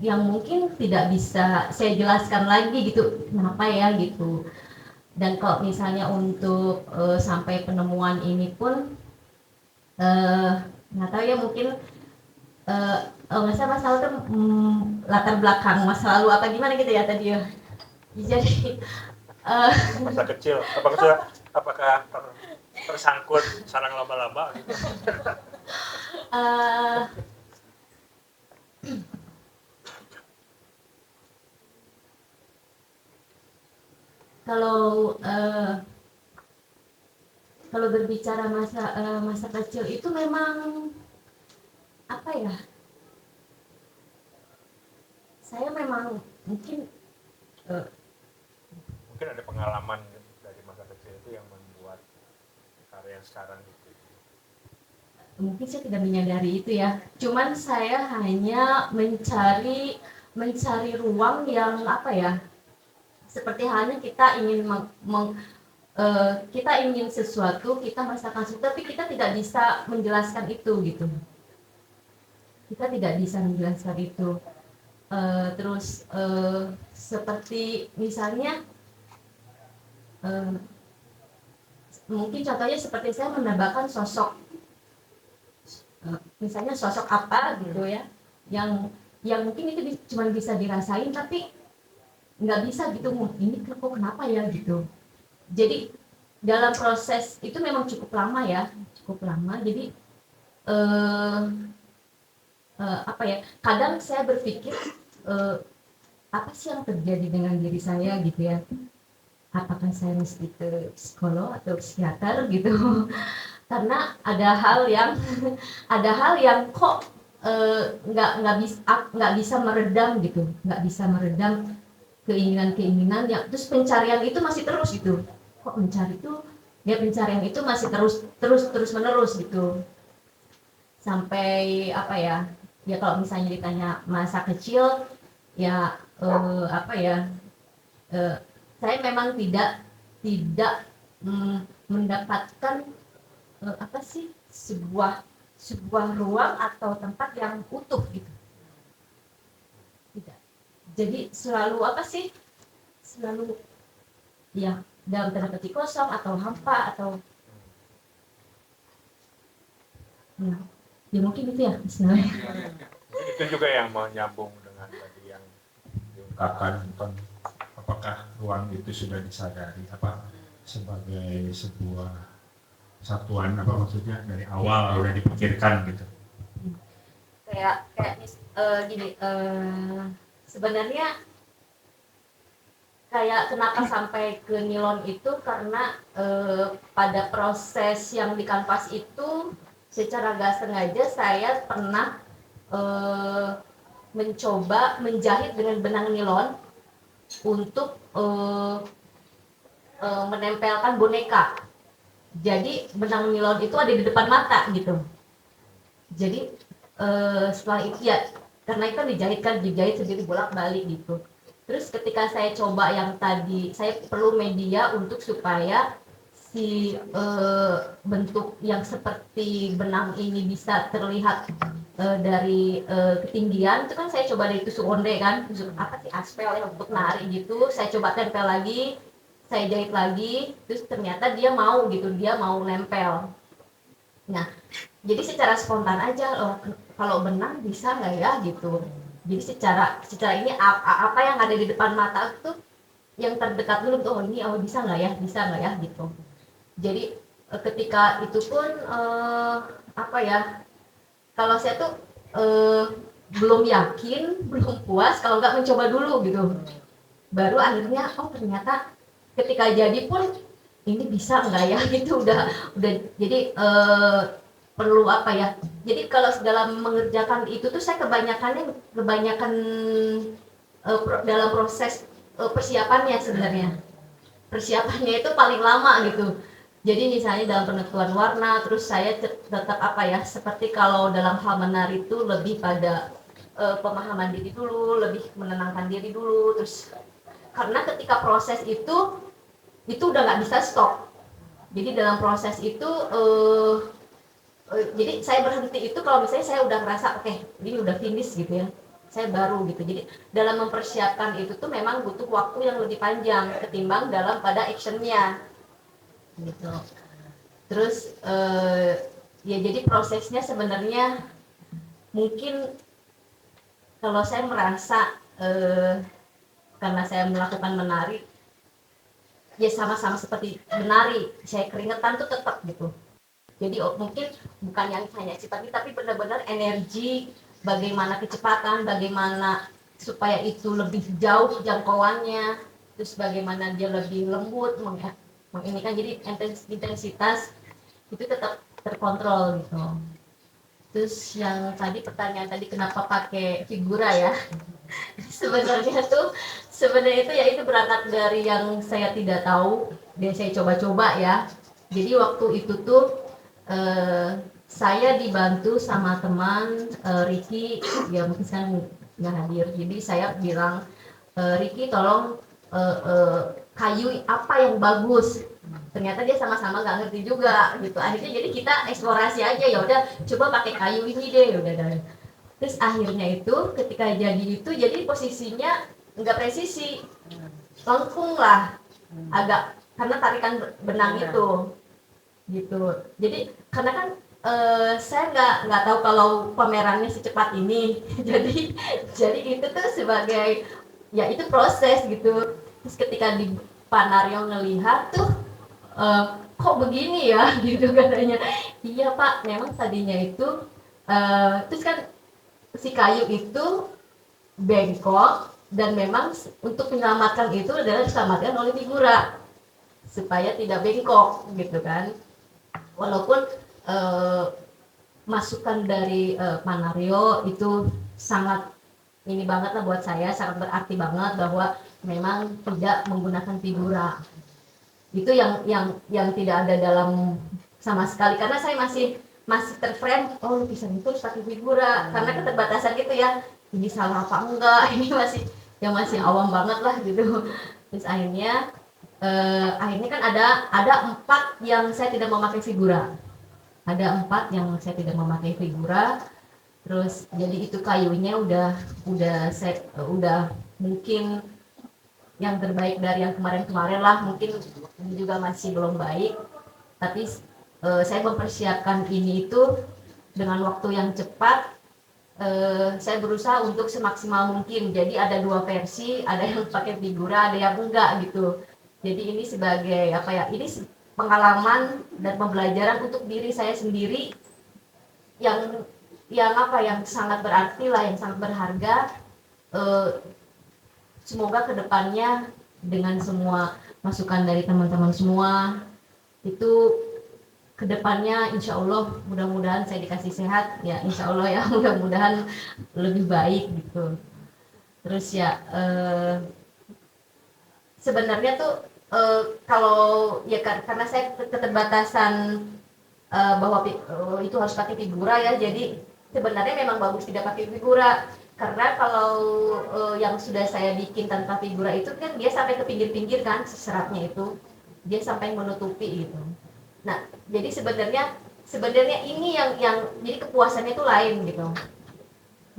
yang mungkin tidak bisa saya jelaskan lagi gitu, kenapa ya gitu. Dan kalau misalnya untuk sampai penemuan ini pun nggak tahu ya, mungkin nggak salah Mas Lalu tuh latar belakang masa lalu apa gimana gitu ya tadi ya. Jadi Masa kecil, apakah tersangkut sarang laba-laba gitu? Kalau berbicara masa kecil itu memang apa ya, saya memang mungkin ada pengalaman dari masa kecil itu yang membuat karya yang sekarang gitu. Mungkin saya tidak menyadari itu ya, cuman saya hanya mencari mencari ruang yang apa ya, seperti halnya kita ingin kita ingin sesuatu, kita merasakan sesuatu, tapi kita tidak bisa menjelaskan itu gitu. Kita tidak bisa menjelaskan itu. Terus seperti misalnya mungkin contohnya seperti saya menambahkan sosok, misalnya sosok apa gitu ya, yang mungkin itu cuma bisa dirasain tapi nggak bisa gitu, ini kok kenapa ya gitu. Jadi dalam proses itu memang cukup lama ya, cukup lama. Jadi apa ya, kadang saya berpikir apa sih yang terjadi dengan diri saya gitu ya, apakah saya mesti ke psikolog atau psikiater gitu. Karena ada hal yang kok nggak bisa meredam gitu, nggak bisa meredam keinginan yang, terus pencarian itu masih terus gitu. Kok mencari itu ya, pencarian itu masih terus menerus gitu, sampai apa ya, ya kalau misalnya ditanya masa kecil ya apa ya, saya memang tidak mendapatkan apa sih, sebuah ruang atau tempat yang utuh gitu, tidak. Jadi selalu apa sih, selalu ya dalam tanda petik kosong atau hampa atau ya mungkin itu ya sebenarnya. Itu juga yang menyambung dengan tadi yang diungkapkan tentang apakah ruang itu sudah disadari apa sebagai sebuah satuan, apa maksudnya dari awal udah dipikirkan gitu. Kayak gini, sebenarnya kayak kenapa sampai ke nilon itu karena pada proses yang di kanvas itu secara gak sengaja saya pernah mencoba menjahit dengan benang nilon untuk menempelkan boneka. Jadi benang nilon itu ada di depan mata gitu. Jadi setelah itu ya, karena itu dijahit sendiri bolak-balik gitu. Terus ketika saya coba yang tadi, saya perlu media untuk supaya si bentuk yang seperti benang ini bisa terlihat dari ketinggian. Itu kan saya coba dari tusuk onde kan, tusuk apa sih, aspel ya untuk narik gitu. Saya coba tempel lagi, saya jahit lagi, terus ternyata dia mau gitu, dia mau nempel. Nah, jadi secara spontan aja, kalau benang bisa nggak ya gitu. Jadi secara ini apa yang ada di depan mata tuh yang terdekat dulu tuh, ini bisa nggak ya gitu. Jadi ketika itu pun apa ya, kalau saya tuh belum yakin, belum puas kalau nggak mencoba dulu gitu. Baru akhirnya ternyata ketika jadi pun ini bisa nggak ya gitu, udah jadi perlu apa ya, jadi kalau dalam mengerjakan itu tuh saya kebanyakan dalam proses persiapannya, sebenarnya persiapannya itu paling lama gitu. Jadi misalnya dalam penentuan warna, terus saya tetap apa ya, seperti kalau dalam hal menari itu lebih pada pemahaman diri dulu, lebih menenangkan diri dulu. Terus karena ketika proses itu udah nggak bisa stop. Jadi dalam proses itu jadi saya berhenti itu kalau misalnya saya udah ngerasa oke, ini udah finish gitu ya, saya baru gitu. Jadi dalam mempersiapkan itu tuh memang butuh waktu yang lebih panjang ketimbang dalam pada actionnya gitu. Terus ya jadi prosesnya sebenarnya mungkin kalau saya merasa karena saya melakukan menari ya sama-sama seperti menari, saya keringetan tuh tetap gitu. Jadi mungkin bukan yang hanya sifat, tapi benar-benar energi, bagaimana kecepatan, bagaimana supaya itu lebih jauh jangkauannya, terus bagaimana dia lebih lembut, menginikan, jadi intensitas itu tetap terkontrol gitu. Terus yang tadi pertanyaan tadi kenapa pakai figura ya? Sebenarnya itu ya itu berangkat dari yang saya tidak tahu dan saya coba-coba ya. Jadi waktu itu tuh saya dibantu sama teman Ricky, ya mungkin sekarang nggak hadir. Jadi saya bilang, Ricky tolong kayu apa yang bagus. Ternyata dia sama-sama nggak ngerti juga gitu. Akhirnya jadi kita eksplorasi aja, ya udah coba pakai kayu ini deh, udah dah. Terus akhirnya itu ketika jadi itu jadi posisinya nggak presisi, lengkung lah, agak karena tarikan benang itu gitu. Jadi karena kan saya nggak tahu kalau pamerannya secepat ini. jadi itu tuh sebagai ya itu proses gitu. Terus ketika di Pak Naryo ngelihat tuh kok begini ya gitu katanya. Iya Pak, memang tadinya itu terus kan si kayu itu bengkok dan memang untuk menyelamatkan itu adalah diselamatkan oleh figura supaya tidak bengkok gitu kan. Walaupun masukan dari Pak Naryo itu sangat ini banget lah buat saya, sangat berarti banget bahwa memang tidak menggunakan figura. Itu yang tidak ada dalam sama sekali, karena saya masih terframe, oh lukisan itu harus pakai figura, karena keterbatasan gitu ya, ini salah apa enggak, ini masih awam banget lah gitu. Terus akhirnya kan ada 4 yang saya tidak memakai figura. Ada 4 yang saya tidak memakai figura. Terus jadi itu kayunya udah mungkin yang terbaik dari yang kemarin lah, mungkin ini juga masih belum baik, tapi saya mempersiapkan ini itu dengan waktu yang cepat. Saya berusaha untuk semaksimal mungkin, jadi ada 2 versi, ada yang pakai figura, ada yang enggak gitu. Jadi ini sebagai apa ya, ini pengalaman dan pembelajaran untuk diri saya sendiri yang sangat berarti lah, yang sangat berharga. Semoga kedepannya dengan semua masukan dari teman-teman semua itu kedepannya insya Allah mudah-mudahan saya dikasih sehat ya, insya Allah ya, mudah-mudahan lebih baik gitu. Terus ya sebenarnya tuh kalau ya karena saya keterbatasan bahwa itu harus pakai figura ya, jadi sebenarnya memang bagus tidak pakai figura, karena kalau yang sudah saya bikin tanpa figura itu kan dia sampai ke pinggir-pinggir kan, seratnya itu dia sampai menutupi gitu. Nah jadi sebenarnya ini yang jadi kepuasannya itu lain gitu.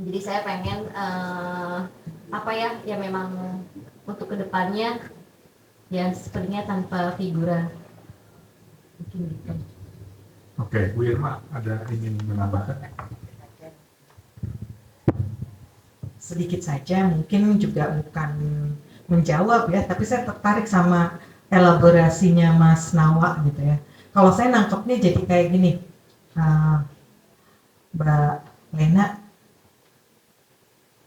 Jadi saya pengen ya memang untuk kedepannya ya sepertinya tanpa figura mungkin gitu. Oke, Bu Irma ada ingin menambahkan? Sedikit saja, mungkin juga bukan menjawab ya, tapi saya tertarik sama elaborasinya Mas Nawa gitu ya. Kalau saya nangkepnya jadi kayak gini, Mbak Lena,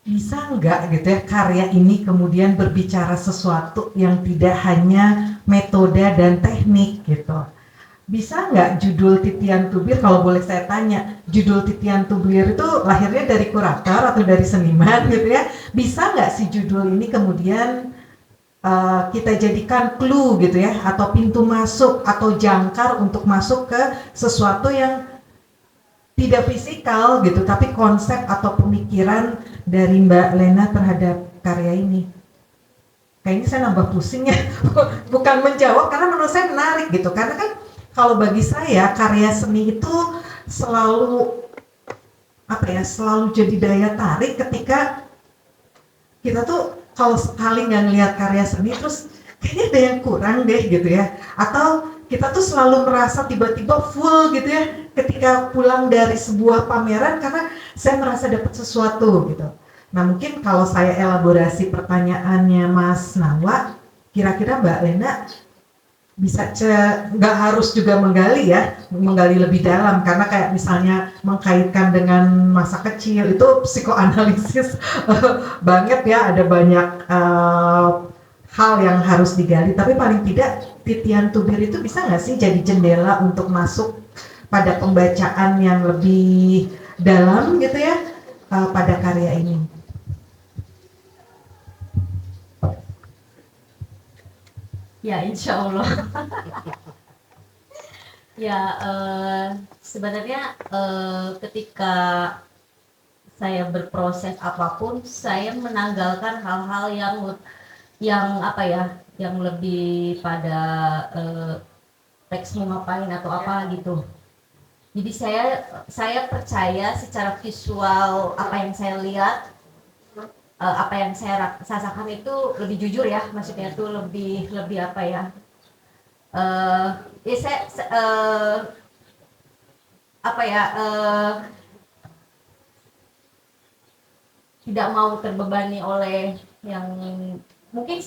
bisa nggak gitu ya karya ini kemudian berbicara sesuatu yang tidak hanya metode dan teknik gitu. Bisa nggak judul Titian Tubir, kalau boleh saya tanya, judul Titian Tubir itu lahirnya dari kurator atau dari seniman gitu ya? Bisa nggak si judul ini kemudian kita jadikan clue gitu ya, atau pintu masuk atau jangkar untuk masuk ke sesuatu yang tidak fisikal gitu, tapi konsep atau pemikiran dari Mbak Lena terhadap karya ini? Kayaknya saya nambah pusing ya, bukan menjawab, karena menurut saya menarik gitu, karena kan kalau bagi saya karya seni itu selalu jadi daya tarik ketika kita tuh kalau sekali nggak ngelihat karya seni terus kayaknya ada yang kurang deh gitu ya, atau kita tuh selalu merasa tiba-tiba full gitu ya ketika pulang dari sebuah pameran karena saya merasa dapat sesuatu gitu. Nah mungkin kalau saya elaborasi pertanyaannya Mas Nawa, kira-kira Mbak Lena bisa nggak harus juga menggali lebih dalam, karena kayak misalnya mengkaitkan dengan masa kecil itu psikoanalisis banget ya, ada banyak hal yang harus digali, tapi paling tidak Titian Tubir itu bisa nggak sih jadi jendela untuk masuk pada pembacaan yang lebih dalam gitu ya pada karya ini. Ya insya Allah. Ya sebenarnya ketika saya berproses apapun, saya menanggalkan hal-hal yang apa ya, yang lebih pada teks mau ngapain atau apa gitu. Jadi saya percaya secara visual apa yang saya lihat, apa yang saya rasakan itu lebih jujur ya, maksudnya itu lebih apa ya? Apa ya? Tidak mau terbebani oleh yang mungkin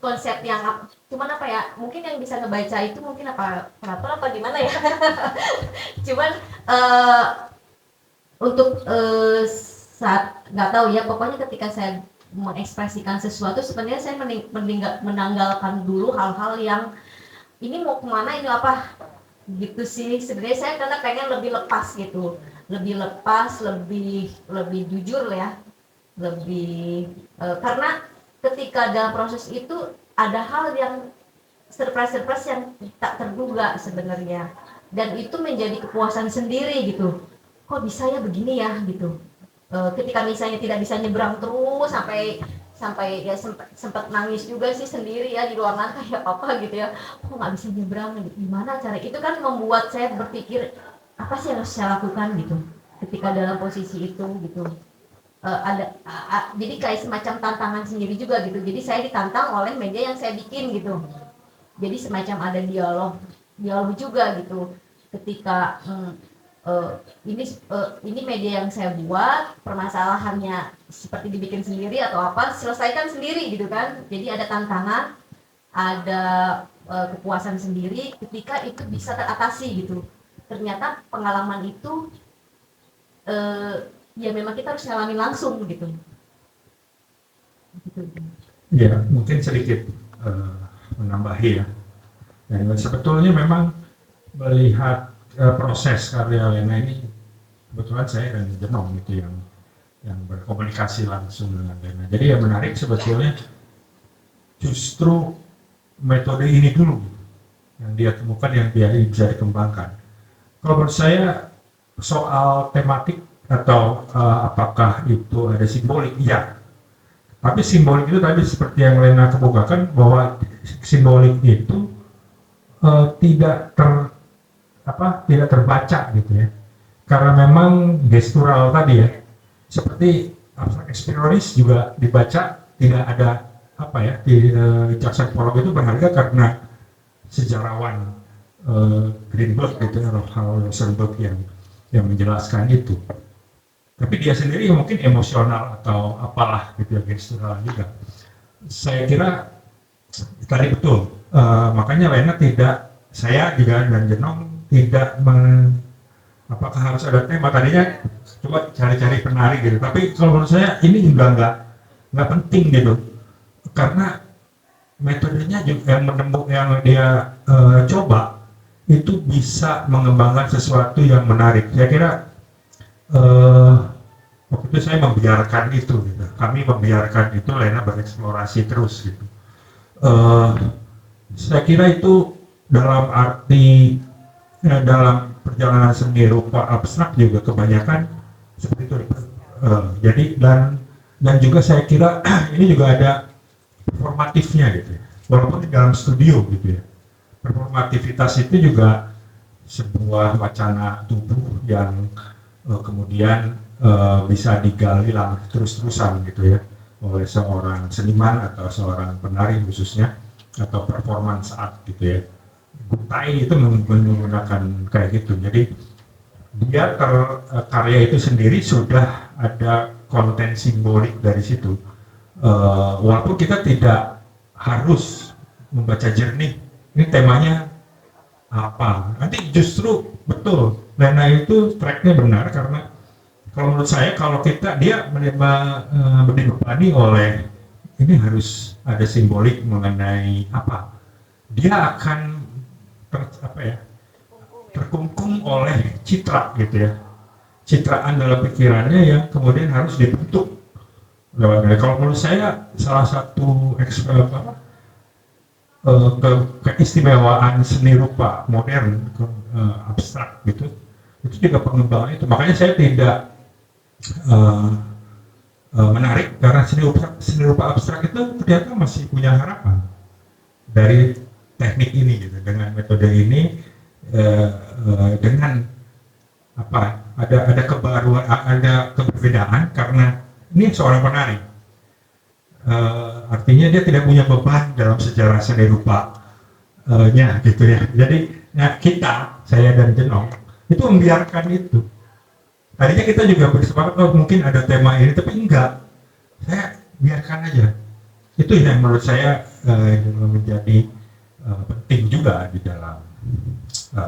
konsep yang cuman apa ya, mungkin yang bisa ngebaca itu mungkin apa peraturan apa gimana ya. Cuman untuk saat nggak tahu ya, pokoknya ketika saya mengekspresikan sesuatu sebenarnya saya menanggalkan dulu hal-hal yang ini mau kemana, ini apa gitu sih. Sebenarnya saya karena pengen lebih lepas gitu, lebih lepas, lebih jujur ya, lebih karena ketika dalam proses itu ada hal yang surprise yang tak terduga sebenarnya, dan itu menjadi kepuasan sendiri gitu. Kok bisa ya begini ya gitu. Ketika misalnya tidak bisa nyebrang terus sampai ya sempat nangis juga sih sendiri ya di ruangan kayak apa gitu ya. Kok nggak bisa nyebrang, gimana cara itu, kan membuat saya berpikir apa sih yang harus saya lakukan gitu ketika dalam posisi itu gitu. Jadi kayak semacam tantangan sendiri juga gitu. Jadi saya ditantang oleh media yang saya bikin gitu. Jadi semacam ada dialog juga gitu. Ketika ini media yang saya buat, permasalahannya seperti dibikin sendiri atau apa, selesaikan sendiri gitu kan. Jadi ada tantangan, ada kepuasan sendiri ketika itu bisa teratasi gitu. Ternyata pengalaman itu ya memang kita harus ngalamin langsung gitu. Ya, mungkin sedikit menambahi ya. Dan sebetulnya memang melihat proses karya Lena ini, kebetulan saya dan Jenong itu yang berkomunikasi langsung dengan Lena. Jadi yang menarik sebetulnya justru metode ini dulu yang dia temukan, yang dia bisa dikembangkan. Kalau menurut saya soal tematik atau apakah itu ada simbolik, ya. Tapi simbolik itu tadi seperti yang Lena kemukakan bahwa simbolik itu tidak terbaca gitu ya. Karena memang gestural tadi ya. Seperti abstrak ekspresionis juga dibaca tidak ada apa ya, di Jackson Pollock itu berharga karena sejarawan Greenberg gitu ya, Hal Rosenberg yang menjelaskan itu. Tapi dia sendiri mungkin emosional atau apalah gitu ya, gestural juga. Saya kira tadi betul, makanya Lena tidak, saya juga dan Jenong tidak apakah harus ada tema. Tadinya coba cari-cari penari gitu, tapi kalau menurut saya ini juga nggak penting gitu, karena metodenya juga yang dia coba itu bisa mengembangkan sesuatu yang menarik. Saya kira waktu itu saya membiarkan itu gitu. Kami membiarkan itu, Lena bereksplorasi terus gitu. Saya kira itu dalam arti dalam perjalanan seni rupa abstrak juga kebanyakan seperti itu. Jadi dan juga saya kira ini juga ada performatifnya gitu ya. Walaupun di dalam studio gitu ya. Performativitas itu juga sebuah wacana tubuh yang kemudian bisa digali terus-terusan gitu ya oleh seorang seniman atau seorang penari khususnya, atau performance art gitu ya. Gutai itu menggunakan kayak gitu. Jadi dia karya itu sendiri sudah ada konten simbolik dari situ. Walaupun kita tidak harus membaca jernih ini temanya apa. Nanti justru betul Lena itu tracknya benar, karena kalau menurut saya kalau dia dibebani oleh ini harus ada simbolik mengenai apa, dia akan terkungkung oleh citra gitu ya, citraan dalam pikirannya yang kemudian harus dibentuk. Kalau menurut saya salah satu keistimewaan seni rupa modern abstrak gitu, itu juga pengembangan itu. Makanya saya tidak uh, menarik karena seni rupa abstrak itu ternyata masih punya harapan dari teknik ini gitu, dengan metode ini, dengan apa, ada kebaruan, ada keberbedaan karena ini seorang penari, artinya dia tidak punya beban dalam sejarah seni rupa nya gitu ya. Jadi kita, saya dan Jenong itu membiarkan itu. Tadinya kita juga bersepakat, oh mungkin ada tema ini, tapi enggak, saya biarkan aja. Itu yang menurut saya menjadi penting juga di dalam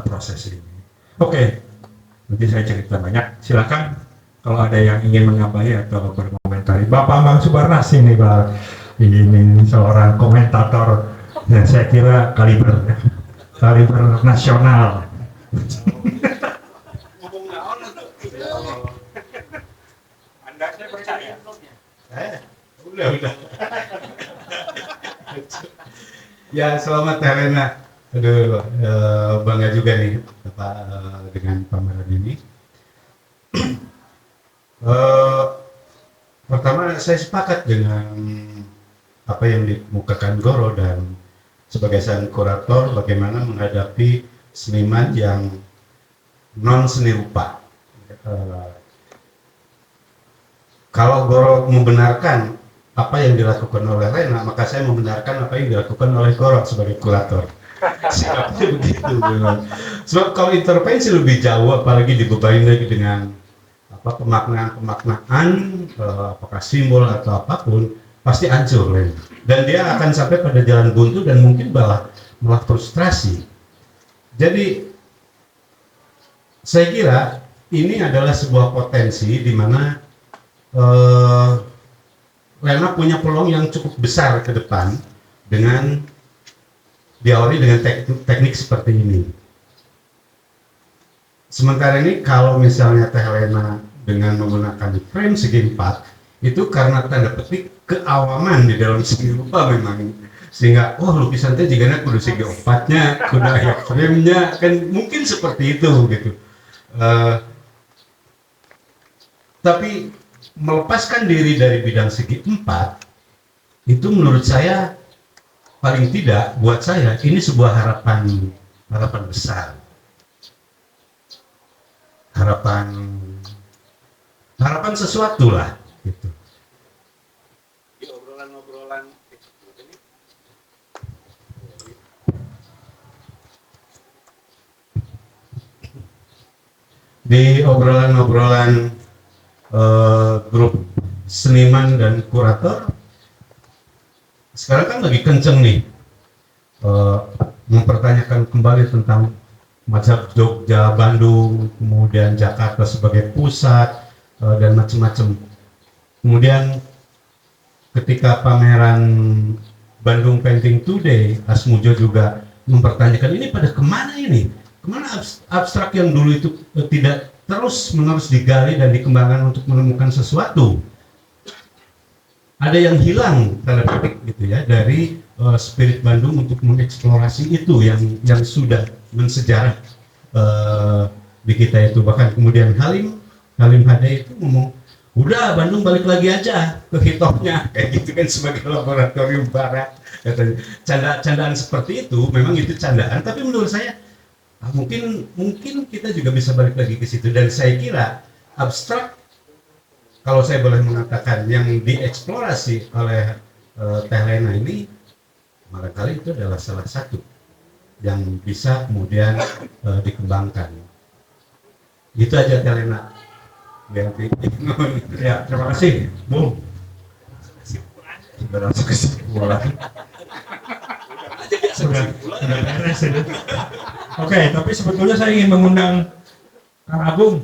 proses ini. Oke, nanti saya cerita banyak. Silakan kalau ada yang ingin menambahi atau berkomentari. Bapak Bang Subarnas ini, Pak, ini seorang komentator, dan saya kira kaliber nasional. Anda saya percaya. Udah. Ya, selamat Helena. Aduh, bangga juga nih Bapak dengan pameran ini. Pertama, saya sepakat dengan apa yang dikemukakan Goro, dan sebagai sang kurator bagaimana menghadapi seniman yang non seni rupa. Kalau Goro membenarkan apa yang dilakukan oleh Lena, maka saya membenarkan apa yang dilakukan oleh Goro sebagai kurator. Sikapnya begitu. Sebab kalau intervensi lebih jauh, apalagi dibebani lagi dengan apa pemaknaan, apakah simbol atau apapun, pasti hancur Lena. Dan dia akan sampai pada jalan buntu dan mungkin malah frustrasi. Jadi saya kira ini adalah sebuah potensi di mana Lena punya peluang yang cukup besar ke depan dengan diawali dengan teknik seperti ini. Sementara ini kalau misalnya Teh Lena dengan menggunakan frame segi 4, itu karena tanda petik keawaman di dalam segi rupa memang, sehingga lukisan teh jika kudu segi 4-nya, kudu aya frame-nya, kan mungkin seperti itu gitu. Tapi melepaskan diri dari bidang segi 4 itu menurut saya, paling tidak buat saya ini sebuah harapan besar, harapan sesuatu lah gitu. Di obrolan-obrolan grup seniman dan kurator sekarang kan lagi kenceng nih mempertanyakan kembali tentang mazhab Jogja, Bandung, kemudian Jakarta sebagai pusat dan macam-macam. Kemudian ketika pameran Bandung Painting Today, Asmujo juga mempertanyakan ini pada kemana ini? Kemana abstrak yang dulu itu tidak terus-menerus digali dan dikembangkan untuk menemukan sesuatu? Ada yang hilang tanda petik gitu ya dari spirit Bandung untuk mengeksplorasi itu yang sudah mensejarah di kita itu. Bahkan kemudian Halim Hade itu ngomong, udah Bandung balik lagi aja ke hitopnya, kayak gitu kan, sebagai laboratorium barat. Candaan seperti itu memang itu candaan, tapi menurut saya mungkin kita juga bisa balik lagi ke situ. Dan saya kira abstrak, kalau saya boleh mengatakan, yang dieksplorasi oleh Teh Lena ini barangkali itu adalah salah satu yang bisa kemudian dikembangkan. Gitu aja Teh Lena. Ya, terima kasih, Bung. Sudah langsung kesimpulan. Sudah beres ini. Oke, tapi sebetulnya saya ingin mengundang Kang Agung,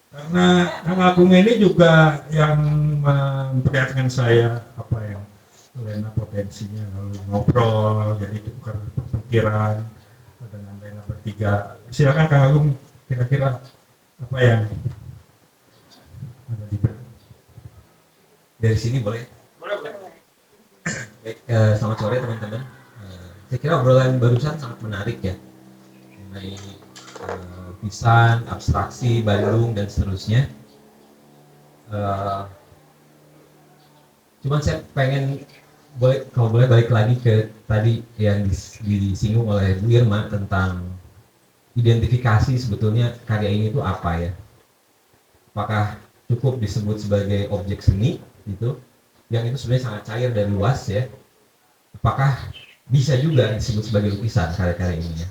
karena Kang Agung ini juga yang memperlihatkan saya apa yang Lena potensinya, lalu ngobrol, jadi tukar pikiran dengan Lena bertiga. Silakan Kang Agung, kira-kira apa yang ada di dari sini boleh? Boleh. Baik, selamat sore teman-teman. Saya kira obrolan barusan sangat menarik ya, mengenai pisan, abstraksi, Bandung dan seterusnya. Eh, Cuman saya pengen kalau boleh balik lagi ke tadi yang disinggung oleh Bu Irma tentang identifikasi sebetulnya karya ini itu apa ya? Apakah cukup disebut sebagai objek seni gitu? Yang itu sebenarnya sangat cair dan luas ya. Apakah bisa juga disebut sebagai lukisan karya-karya ini ya?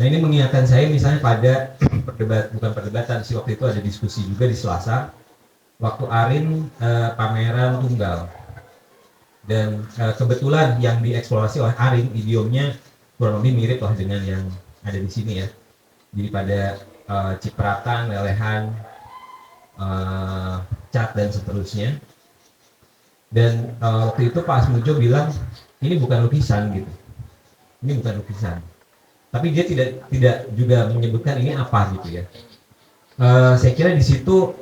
Nah ini mengingatkan saya misalnya pada bukan perdebatan sih, waktu itu ada diskusi juga di Selasa waktu Arin pameran tunggal. Dan kebetulan yang dieksplorasi oleh Arin idiomnya kurang lebih mirip lah dengan yang ada di sini ya. Jadi pada cipratan, lelehan, cat dan seterusnya. Dan waktu itu Pak Asmujo bilang ini bukan lukisan gitu. Ini bukan lukisan. Tapi dia tidak juga menyebutkan ini apa gitu ya. Saya kira di situ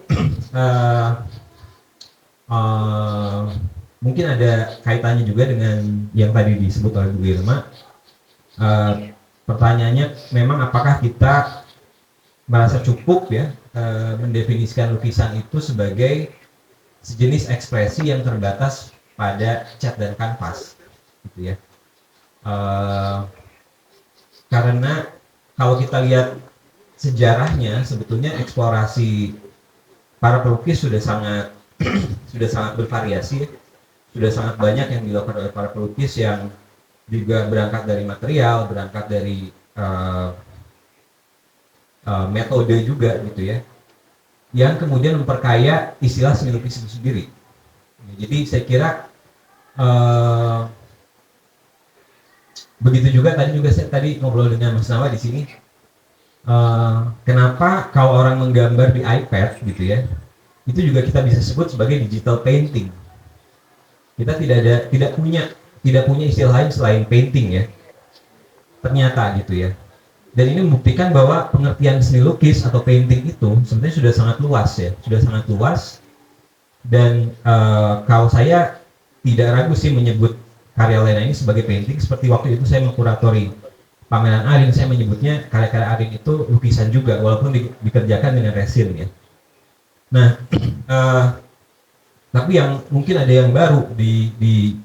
mungkin ada kaitannya juga dengan yang tadi disebut oleh Bu Irma. Pertanyaannya memang apakah kita merasa cukup ya mendefinisikan lukisan itu sebagai sejenis ekspresi yang terbatas pada cat dan kanvas gitu ya. Karena kalau kita lihat sejarahnya sebetulnya eksplorasi para pelukis sudah sangat bervariasi, sudah sangat banyak yang dilakukan oleh para pelukis yang juga berangkat dari material, berangkat dari metode juga gitu ya, yang kemudian memperkaya istilah seni lukis itu sendiri. Jadi saya kira begitu juga saya tadi ngobrol dengan Mas Nawa di sini. Kenapa kalau orang menggambar di iPad gitu ya, itu juga kita bisa sebut sebagai digital painting. Kita tidak punya istilah lain selain painting ya. Ternyata gitu ya. Dan ini membuktikan bahwa pengertian seni lukis atau painting itu sebenarnya sudah sangat luas ya, sudah sangat luas. Dan kalau saya tidak ragu sih menyebut karya Lena ini sebagai painting, seperti waktu itu saya mengkuratori pameran Arin, saya menyebutnya karya-karya Arin itu lukisan juga, walaupun dikerjakan dengan resin ya. Nah, tapi yang mungkin ada yang baru di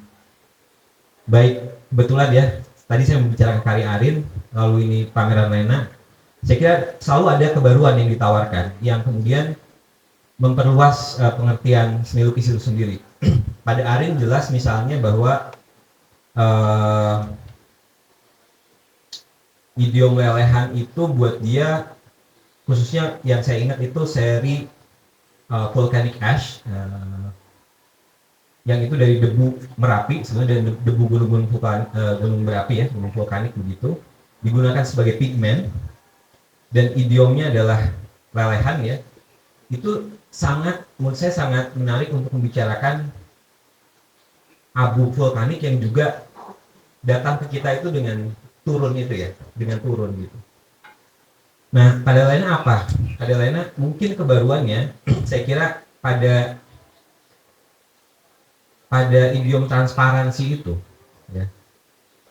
baik kebetulan ya, tadi saya membicarakan karya Arin, lalu ini pameran Lena. Saya kira selalu ada kebaruan yang ditawarkan, yang kemudian memperluas pengertian seni lukis itu sendiri. Pada Arin jelas misalnya bahwa idiom lelehan itu buat dia, khususnya yang saya ingat itu seri Volcanic Ash, yang itu dari debu Merapi, sebenarnya dari debu gunung berapi ya, gunung vulkanik begitu, digunakan sebagai pigmen, dan idiomnya adalah lelehan ya. Itu menurut saya sangat menarik untuk membicarakan abu vulkanik yang juga datang ke kita itu dengan turun itu ya, dengan turun gitu. Nah, pada Lena apa? Pada Lena mungkin kebaruannya, saya kira pada idiom transparansi itu, ya.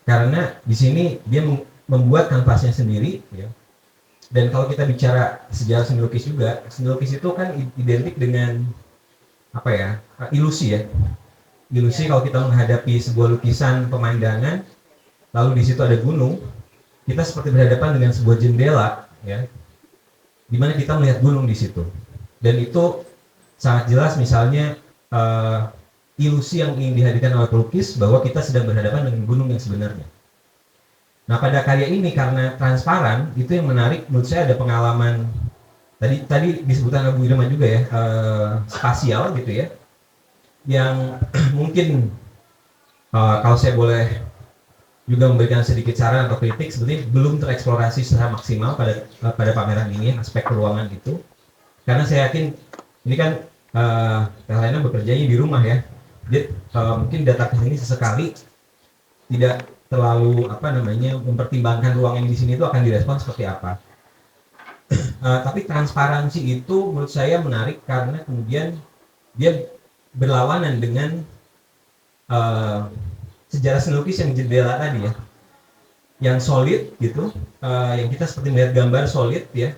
Karena di sini dia membuat kanvasnya sendiri, ya. Dan kalau kita bicara sejarah seni lukis juga, seni lukis itu kan identik dengan apa ya? Ilusi ya. Ilusi kalau kita menghadapi sebuah lukisan pemandangan, lalu di situ ada gunung, kita seperti berhadapan dengan sebuah jendela, ya, di mana kita melihat gunung di situ. Dan itu sangat jelas misalnya ilusi yang ingin dihadirkan oleh pelukis bahwa kita sedang berhadapan dengan gunung yang sebenarnya. Nah, pada karya ini karena transparan, itu yang menarik menurut saya. Ada pengalaman tadi disebutkan Bu Irma juga ya, spasial gitu ya, yang mungkin kalau saya boleh juga memberikan sedikit saran atau kritik, sebenarnya belum tereksplorasi secara maksimal pada pameran ini aspek ruangan itu, karena saya yakin ini kan Lena bekerjanya di rumah ya, jadi mungkin datang ke sini sesekali tidak terlalu mempertimbangkan ruang yang di sini itu akan direspon seperti apa. Tapi transparansi itu menurut saya menarik karena kemudian dia berlawanan dengan sejarah seni lukis yang jendela tadi ya, yang solid gitu, yang kita seperti melihat gambar solid ya,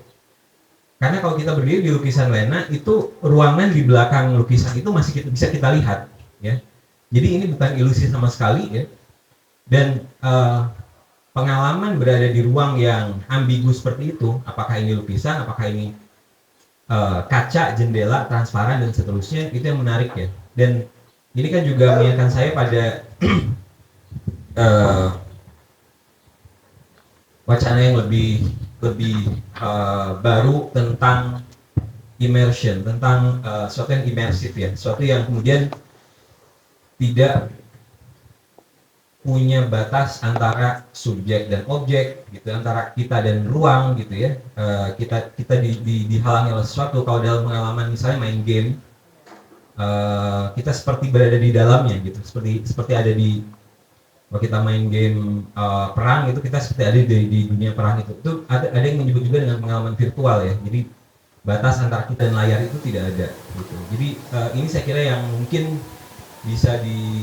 Karena kalau kita berdiri di lukisan Lena itu ruangan di belakang lukisan itu masih bisa kita lihat, ya. Jadi ini bukan ilusi sama sekali, ya. Dan pengalaman berada di ruang yang ambigu seperti itu, apakah ini lukisan, apakah ini kaca, jendela, transparan dan seterusnya, itu yang menarik, ya. Dan ini kan juga mengingatkan saya pada wacana yang lebih baru tentang immersion, tentang sesuatu yang imersif, ya, sesuatu yang kemudian tidak punya batas antara subjek dan objek, gitu, antara kita dan ruang, gitu ya. Kita dihalangi oleh sesuatu. Kalau dalam pengalaman misalnya main game, kita seperti berada di dalamnya, gitu. Seperti ada di, kalau kita main game perang itu kita seperti ada di dunia perang itu. Itu ada yang menyebut juga dengan pengalaman virtual, ya. Jadi batas antara kita dan layar itu tidak ada, gitu. Jadi ini saya kira yang mungkin bisa di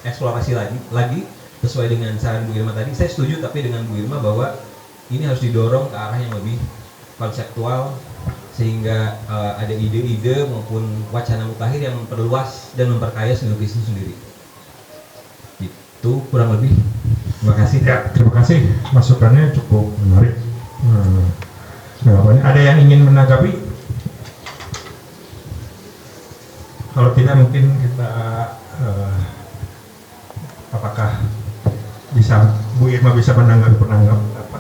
eksplorasi lagi sesuai dengan saran Bu Irma tadi. Saya setuju tapi dengan Bu Irma bahwa ini harus didorong ke arah yang lebih konseptual sehingga ada ide-ide maupun wacana mutakhir yang memperluas dan memperkaya seni lukis itu sendiri. Itu kurang lebih. Terima kasih. Ya, terima kasih, masukannya cukup menarik. Ada yang ingin menanggapi? Kalau tidak mungkin kita apakah Bu Irma bisa menanggapi apa?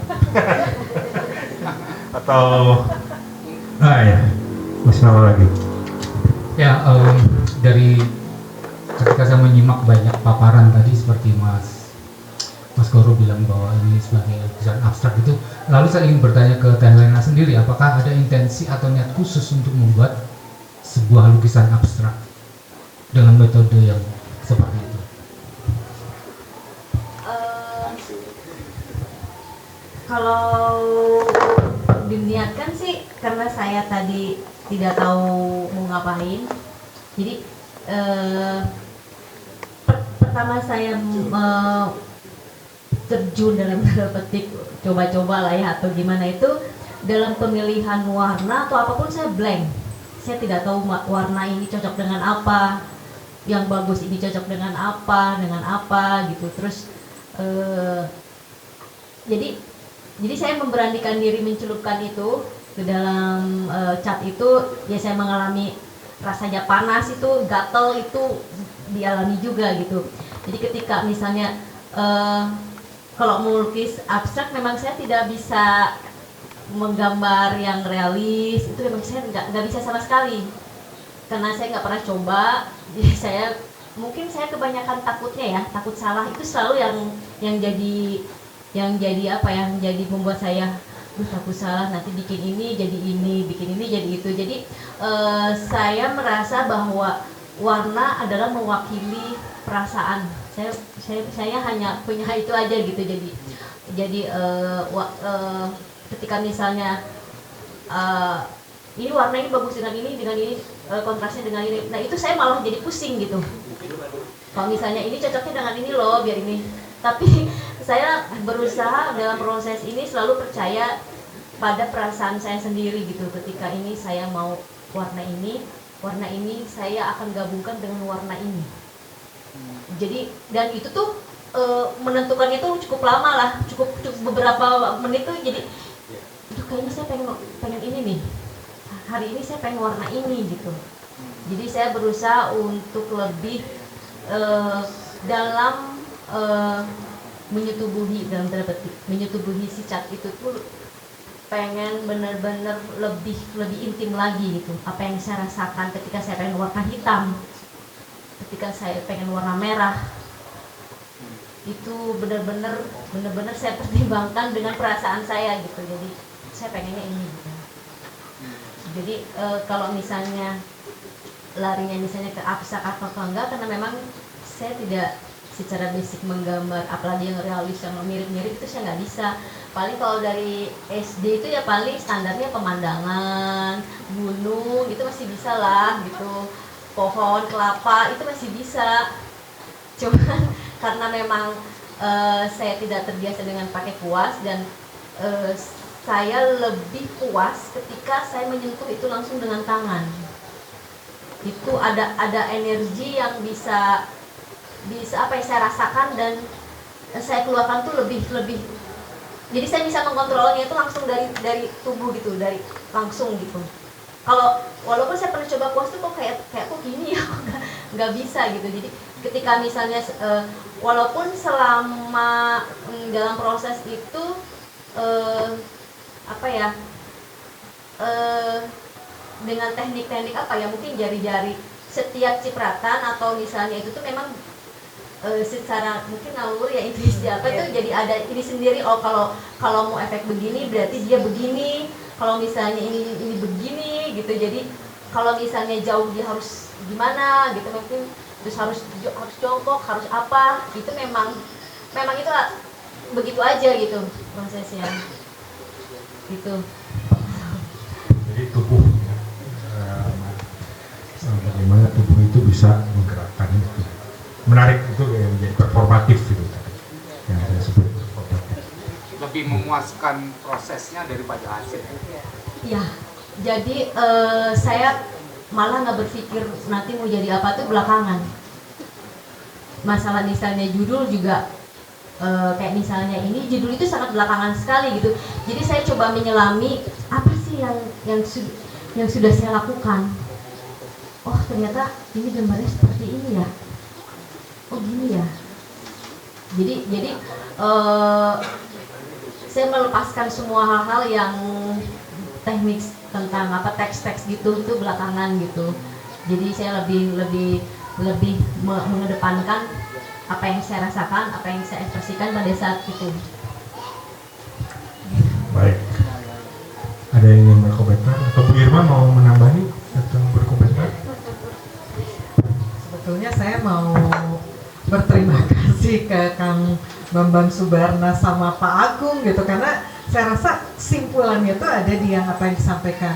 Atau ya, masih lama lagi. Ya, dari ketika saya menyimak banyak paparan tadi seperti Mas Goro bilang bahwa ini sebagai lukisan abstrak itu, lalu saya ingin bertanya ke Teh Lena sendiri, apakah ada intensi atau niat khusus untuk membuat sebuah lukisan abstrak dengan metode yang seperti itu? Kalau diniatkan sih karena saya tadi tidak tahu mau ngapain, jadi pertama saya terjun dalam tanda petik coba-coba lah ya atau gimana itu dalam pemilihan warna atau apapun saya blank. Saya tidak tahu warna ini cocok dengan apa, yang bagus ini cocok dengan apa gitu. Terus jadi saya memberanikan diri mencelupkan itu ke dalam cat itu, ya saya mengalami rasanya panas itu, gatel itu dialami juga gitu. Jadi ketika misalnya kalau melukis abstrak memang saya tidak bisa menggambar yang realis, itu memang saya nggak bisa sama sekali karena saya nggak pernah coba. Jadi mungkin saya kebanyakan takutnya ya, takut salah itu selalu yang jadi membuat saya takut salah, nanti bikin ini jadi ini, bikin ini jadi itu. Jadi saya merasa bahwa warna adalah mewakili perasaan. Saya hanya punya itu aja gitu. Jadi ketika misalnya ini warna ini bagus dengan ini kontrasnya dengan ini, nah itu saya malah jadi pusing gitu. Kalau misalnya ini cocoknya dengan ini loh, biar ini. Tapi saya berusaha dalam proses ini selalu percaya pada perasaan saya sendiri gitu. Ketika ini saya mau warna ini saya akan gabungkan dengan warna ini. Jadi dan itu tuh menentukannya tuh cukup lama lah, cukup beberapa menit tuh. Jadi itu kayaknya saya pengen ini nih. Hari ini saya pengen warna ini gitu. Jadi saya berusaha untuk lebih dalam menyetubuhi si cat itu tuh, pengen bener-bener lebih intim lagi gitu. Apa yang saya rasakan ketika saya pengen warna hitam, ketika saya pengen warna merah, itu bener-bener saya pertimbangkan dengan perasaan saya gitu. Jadi saya pengennya ini gitu. Jadi kalau misalnya larinya misalnya ke abstrak atau enggak, karena memang saya tidak secara basic menggambar, apalagi yang realis yang mirip-mirip itu saya nggak bisa. Paling kalau dari SD itu ya paling standarnya pemandangan, gunung itu masih bisa lah gitu, pohon kelapa itu masih bisa. Cuman karena memang saya tidak terbiasa dengan pakai kuas dan saya lebih puas ketika saya menyentuh itu langsung dengan tangan. Itu ada energi yang bisa apa yang saya rasakan dan saya keluarkan tuh lebih. Jadi saya bisa mengkontrolnya itu langsung dari tubuh gitu, dari langsung gitu. Kalau walaupun saya pernah coba puas tuh kok kayak kok gini ya, nggak bisa gitu. Jadi ketika misalnya walaupun selama dalam proses itu dengan teknik-teknik mungkin jari-jari setiap cipratan atau misalnya itu tuh memang secara mungkin naluri ya intuisi itu jadi ada ini sendiri. Kalau mau efek begini berarti dia begini, kalau misalnya ini begini gitu. Jadi kalau misalnya jauh dia harus gimana gitu, mungkin terus harus jongkok, harus apa gitu. Memang itu begitu aja gitu prosesnya gitu. Jadi tubuh bagaimana tubuh itu bisa menggerakkan itu. Menarik itu yang menjadi performatif gitu. Yang saya sebut performatif. Lebih memuaskan prosesnya daripada hasilnya. Ya, jadi saya malah nggak berpikir nanti mau jadi apa tuh belakangan. Masalah misalnya judul juga kayak misalnya ini judul itu sangat belakangan sekali gitu. Jadi saya coba menyelami apa sih yang sudah saya lakukan. Oh ternyata ini gambarnya seperti ini ya. Oh gini ya. Jadi saya melepaskan semua hal-hal yang teknik tentang teks-teks gitu itu belakangan gitu. Jadi saya lebih mengedepankan apa yang saya rasakan, apa yang saya ekspresikan pada saat itu. Baik. Ada yang ingin berkomentar atau Bu Irma mau menambahi atau berkomentar? Sebetulnya saya mau berterima kasih ke Kang Bambang Subarna sama Pak Agung gitu, karena saya rasa simpulannya itu ada di yang apa yang disampaikan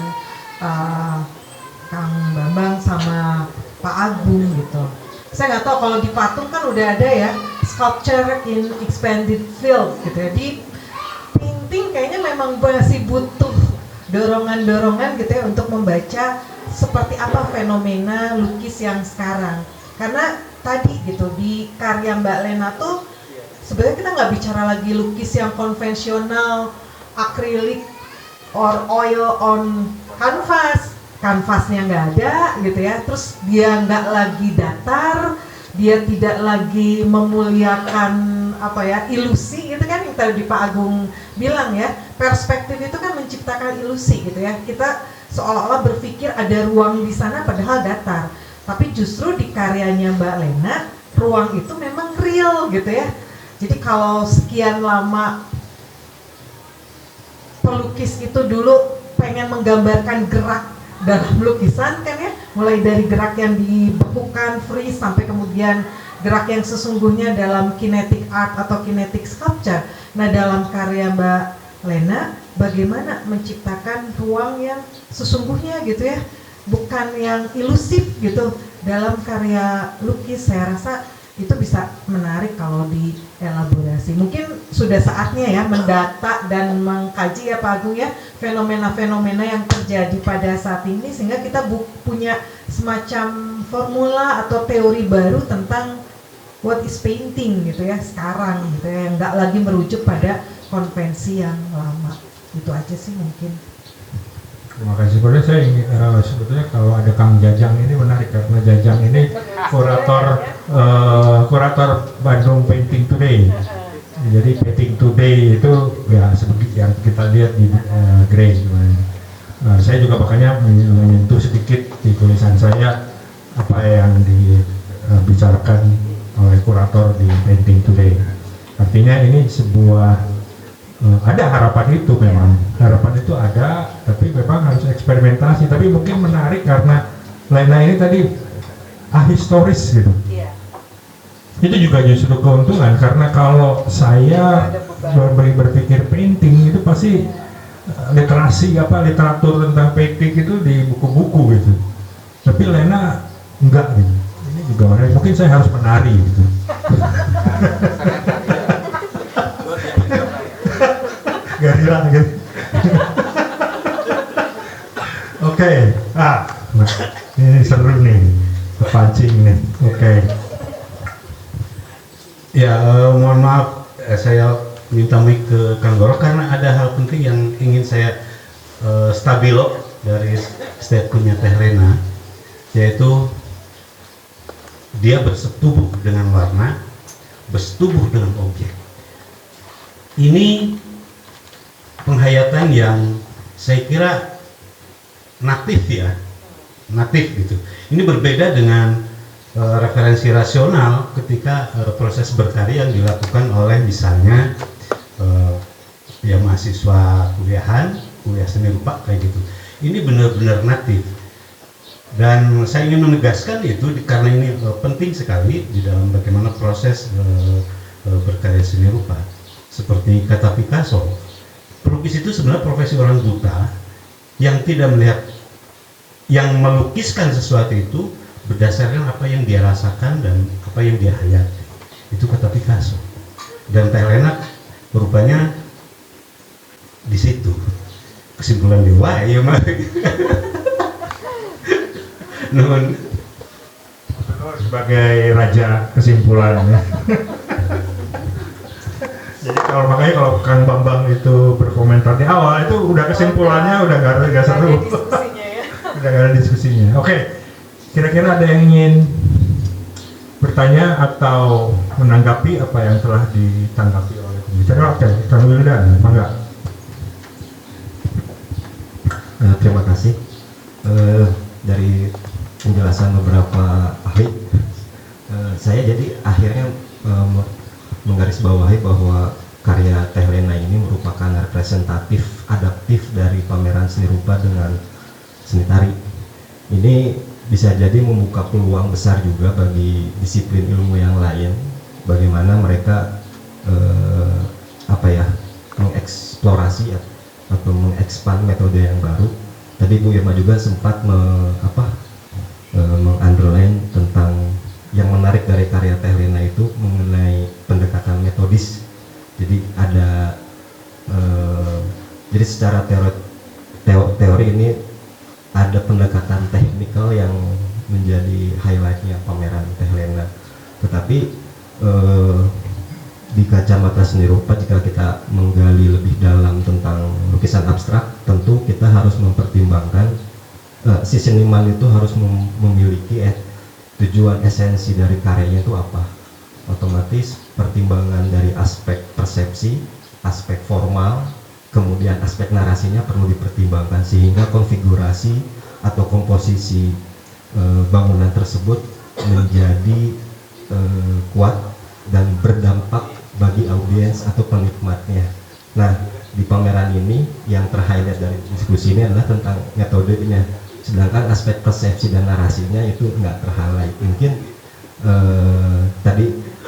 Kang Bambang sama Pak Agung gitu. Saya nggak tahu kalau di patung kan udah ada ya sculpture in expanded field gitu ya. Di painting kayaknya memang masih butuh dorongan-dorongan gitu ya untuk membaca seperti apa fenomena lukis yang sekarang. Karena tadi gitu di karya Mbak Lena tuh sebenarnya kita nggak bicara lagi lukis yang konvensional, akrilik or oil on canvas. Kanvasnya nggak ada gitu ya, terus dia nggak lagi datar, dia tidak lagi memuliakan ilusi gitu kan, yang tadi Pak Agung bilang ya, perspektif itu kan menciptakan ilusi gitu ya, kita seolah-olah berpikir ada ruang di sana padahal datar, tapi justru di karyanya Mbak Lena ruang itu memang real gitu ya. Jadi kalau sekian lama pelukis itu dulu pengen menggambarkan gerak dalam lukisan kan ya, mulai dari gerak yang dibekukan freeze sampai kemudian gerak yang sesungguhnya dalam kinetic art atau kinetic sculpture. Nah dalam karya Mbak Lena bagaimana menciptakan ruang yang sesungguhnya gitu ya, bukan yang ilusif gitu dalam karya lukis. Saya rasa itu bisa menarik kalau dielaborasi. Mungkin sudah saatnya ya mendata dan mengkaji ya Pak Agung ya fenomena-fenomena yang terjadi pada saat ini, sehingga kita punya semacam formula atau teori baru tentang what is painting gitu ya sekarang gitu ya, yang nggak lagi merujuk pada konvensi yang lama. Itu aja sih mungkin. Terima kasih. Boleh saya ingin sebetulnya kalau ada Kang Jajang ini menarik karena Jajang ini kurator Bandung Painting Today. Jadi Painting Today itu ya seperti yang kita lihat di Grace. Saya juga makanya menyentuh sedikit di tulisan saya apa yang dibicarakan oleh kurator di Painting Today. Artinya ini sebuah ada harapan itu, memang harapan itu ada, tapi memang harus eksperimentasi. Tapi mungkin menarik karena Lena ini tadi ahistoris gitu. Itu juga justru keuntungan, karena kalau saya berpikir painting itu pasti literatur tentang painting itu di buku-buku gitu. Tapi Lena enggak gitu. Ini juga menarik. Mungkin saya harus menari gitu. Garira gitu. Oke, ini seru nih, kepancing nih. Oke. Ya, mohon maaf, saya minta mic ke Kang Goro karena ada hal penting yang ingin saya stabilo dari statementnya Teh Lena, yaitu dia bersetubuh dengan warna, bersetubuh dengan objek. Ini penghayatan yang saya kira natif ya, natif gitu. Ini berbeda dengan referensi rasional ketika proses berkarya yang dilakukan oleh misalnya ya mahasiswa kuliah seni rupa kayak gitu. Ini benar-benar natif. Dan saya ingin menegaskan itu karena ini penting sekali di dalam bagaimana proses berkarya seni rupa. Seperti kata Picasso, pelukis itu sebenarnya profesi orang buta yang tidak melihat, yang melukiskan sesuatu itu berdasarkan apa yang dia rasakan dan apa yang dia hayati. Itu kata Picasso. Dan Teh Lena rupanya di situ kesimpulan dewa ya mah. Nuhun. Sebagai raja kesimpulan ya. Jadi kalau Kang Bambang itu berkomentar di awal itu udah kesimpulannya udah nggak seru. Udah nggak ada diskusinya. Oke, kira-kira ada yang ingin bertanya atau menanggapi apa yang telah ditanggapi oleh pembicara? Oke, Kang Wildan, apa enggak? Terima kasih. Dari penjelasan beberapa ahli, saya jadi akhirnya menggarisbawahi bahwa karya Teh Lena ini merupakan representatif adaptif dari pameran seni rupa dengan seni tari. Ini bisa jadi membuka peluang besar juga bagi disiplin ilmu yang lain, bagaimana mereka mengeksplorasi atau mengekspan metode yang baru. Tadi Bu Irma juga sempat mengunderline tentang yang menarik dari karya Teh Lena itu mengenai pendekatan metodis. Jadi ada jadi secara teori ini ada pendekatan teknikal yang menjadi highlightnya pameran Teh Lena. Tetapi di kacamata seni rupa, jika kita menggali lebih dalam tentang lukisan abstrak, tentu kita harus mempertimbangkan si seniman itu harus memiliki tujuan esensi dari karyanya itu apa. Otomatis pertimbangan dari aspek persepsi, aspek formal, kemudian aspek narasinya perlu dipertimbangkan sehingga konfigurasi atau komposisi bangunan tersebut menjadi kuat dan berdampak bagi audiens atau penikmatnya. Nah, di pameran ini yang terhighlight dari diskusi ini adalah tentang metodenya, sedangkan aspek persepsi dan narasinya itu nggak terhighlight. Mungkin tadi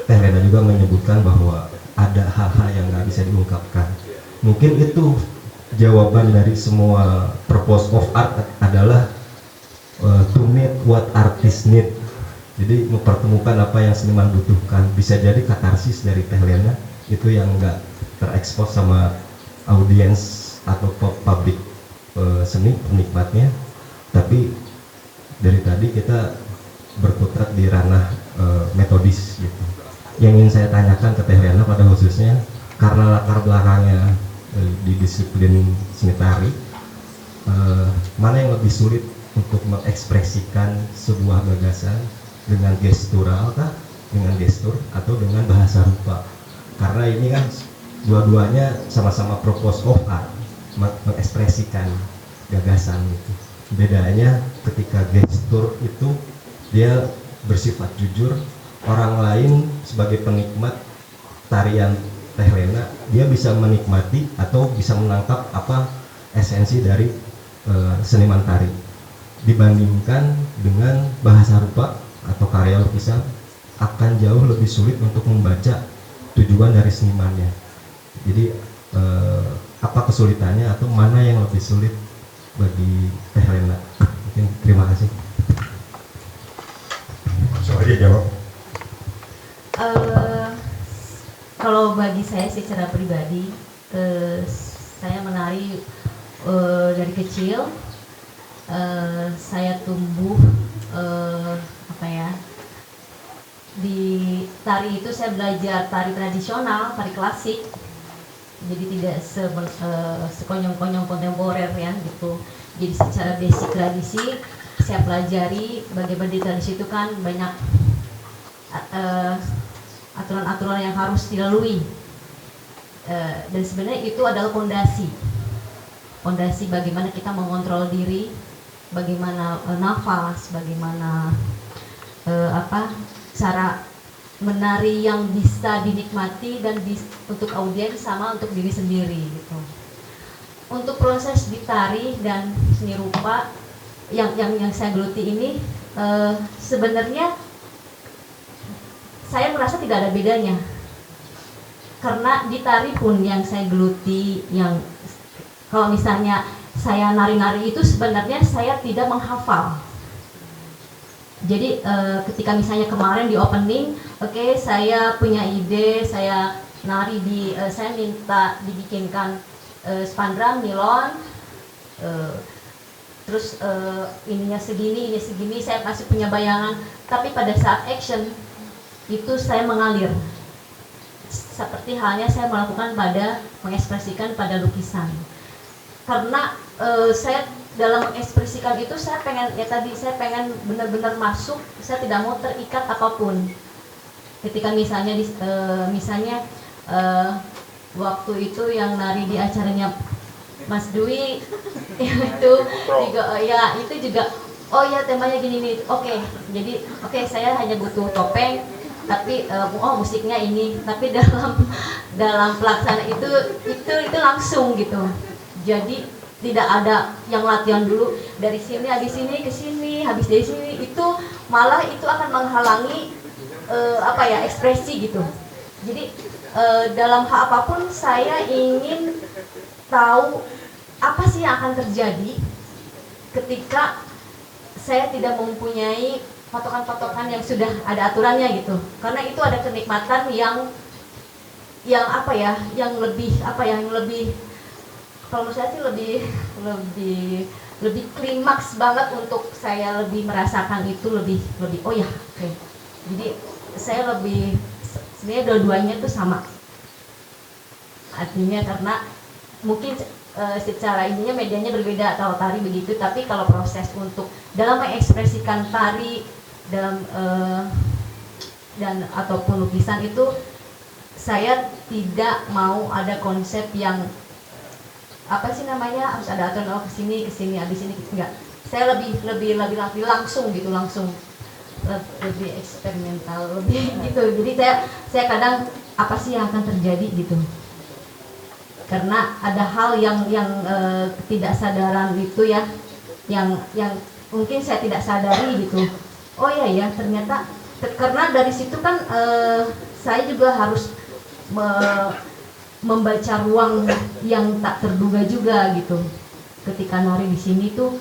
Teh Lena juga menyebutkan bahwa ada hal-hal yang nggak bisa diungkapkan. Mungkin itu jawaban dari semua purpose of art adalah to meet what artist need. Jadi mempertemukan apa yang seniman butuhkan. Bisa jadi katarsis dari Teh Lena itu yang nggak terekspos sama audiens atau publik seni penikmatnya. Tapi dari tadi kita berkutat di ranah metodis gitu. Yang ingin saya tanyakan ke Teh Lena pada khususnya karena latar belakangnya di disiplin seni tari, mana yang lebih sulit untuk mengekspresikan sebuah gagasan dengan gestural kah, dengan gestur atau dengan bahasa rupa? Karena ini kan dua-duanya sama-sama purpose of art, mengekspresikan gagasan itu. Bedanya ketika gestur itu dia bersifat jujur, orang lain sebagai penikmat tarian Teh Lena dia bisa menikmati atau bisa menangkap apa esensi dari seniman tari, dibandingkan dengan bahasa rupa atau karya lukisan akan jauh lebih sulit untuk membaca tujuan dari senimannya. Jadi apa kesulitannya atau mana yang lebih sulit bagi Teh Lena? Mungkin terima kasih. Langsung aja jawab. Kalau bagi saya secara pribadi, saya menari dari kecil saya tumbuh di tari itu saya belajar tari tradisional, tari klasik, jadi tidak sekonyong-konyong kontemporer ya gitu. Jadi secara basic tradisi saya pelajari bagaimana di tradisi itu kan banyak aturan-aturan yang harus dilalui, dan sebenarnya itu adalah fondasi bagaimana kita mengontrol diri, bagaimana nafas, bagaimana cara menari yang bisa dinikmati dan untuk audiens sama untuk diri sendiri gitu. Untuk proses di tari dan seni rupa yang saya geluti ini sebenarnya saya merasa tidak ada bedanya, karena di tari pun yang saya geluti, yang kalau misalnya saya nari-nari itu sebenarnya saya tidak menghafal. Jadi ketika misalnya kemarin di opening, saya punya ide, saya nari saya minta dibikinkan spandrang, nilon, terus ininya segini, ini segini, saya masih punya bayangan. Tapi pada saat action itu saya mengalir, seperti halnya saya melakukan mengekspresikan pada lukisan. Karena saya dalam mengekspresikan itu saya pengen benar-benar masuk, saya tidak mau terikat apapun. Ketika misalnya waktu itu yang nari di acaranya Mas Dwi itu juga temanya gini nih. Jadi saya hanya butuh topeng, tapi musiknya ini, tapi dalam pelaksanaan itu langsung gitu. Jadi tidak ada yang latihan dulu dari sini, habis sini ke sini, habis dari sini, itu malah itu akan menghalangi ekspresi gitu. Jadi dalam hal apapun saya ingin tahu apa sih yang akan terjadi ketika saya tidak mempunyai patokan-patokan yang sudah ada aturannya gitu. Karena itu ada kenikmatan yang lebih kalau menurut saya sih lebih klimaks banget untuk saya lebih merasakan itu lebih Jadi saya lebih sebenarnya dua-duanya tuh sama. Artinya karena mungkin secara ininya medianya berbeda, kalau tari begitu, tapi kalau proses untuk dalam mengekspresikan tari dalam dan ataupun lukisan itu saya tidak mau ada konsep yang harus ada aturan kesini habis ini enggak. Saya lebih langsung gitu, lebih eksperimental, lebih gitu. Jadi saya kadang apa sih yang akan terjadi gitu, karena ada hal yang ketidaksadaran itu ya, yang mungkin saya tidak sadari gitu. Ternyata karena dari situ kan saya juga harus membaca ruang yang tak terduga juga gitu. Ketika nari di sini tuh,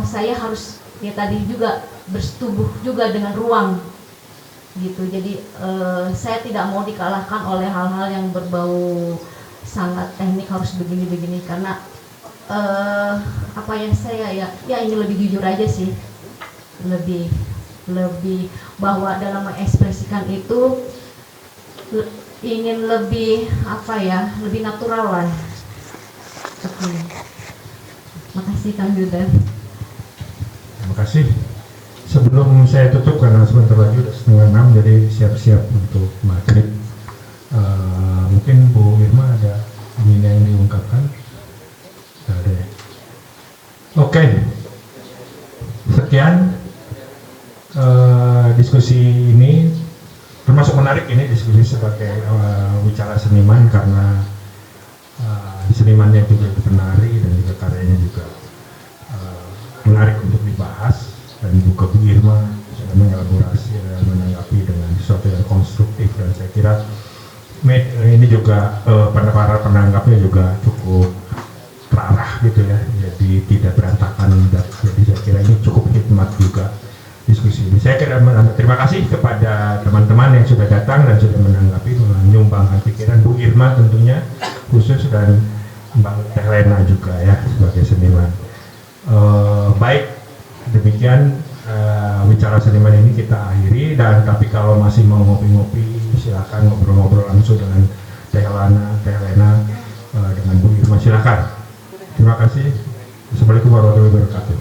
saya harus tadi juga bersetubuh juga dengan ruang gitu. Jadi saya tidak mau dikalahkan oleh hal-hal yang berbau sangat teknik, harus begini-begini, karena saya ini lebih jujur aja sih, lebih bahwa dalam mengekspresikan itu ingin lebih lebih natural lah. Makasih Kang Yuda. Terima kasih. Sebelum saya tutup karena sebentar lagi udah 5:30, jadi siap-siap untuk maghrib. Mungkin Bu Irma ada yang diungkapkan? Ada ya? Oke. Sekian diskusi ini, termasuk menarik ini diskusi sebagai bicara seniman, karena senimannya juga penari dan juga karyanya juga menarik untuk dibahas, dan juga Bu Irma sudah mengelaborasi dan menanggapi dengan sesuatu yang konstruktif, dan saya kira ini juga para penanggapnya juga cukup terarah gitu ya, jadi tidak berantakan. Jadi saya kira ini cukup hikmat juga diskusi ini. Saya kira terima kasih kepada teman-teman yang sudah datang dan sudah menanggapi, menyumbangkan pikiran. Bu Irma tentunya khusus, dan Mbak Teh Lena juga ya sebagai seniman. Baik, demikian bicara seniman ini kita akhiri, dan tapi kalau masih mau ngopi-ngopi silakan ngobrol-ngobrol langsung dengan Teh Lena dengan Bu Irma, silakan. Terima kasih. Assalamualaikum warahmatullahi wabarakatuh.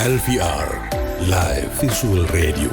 LVR Live Visual Radio.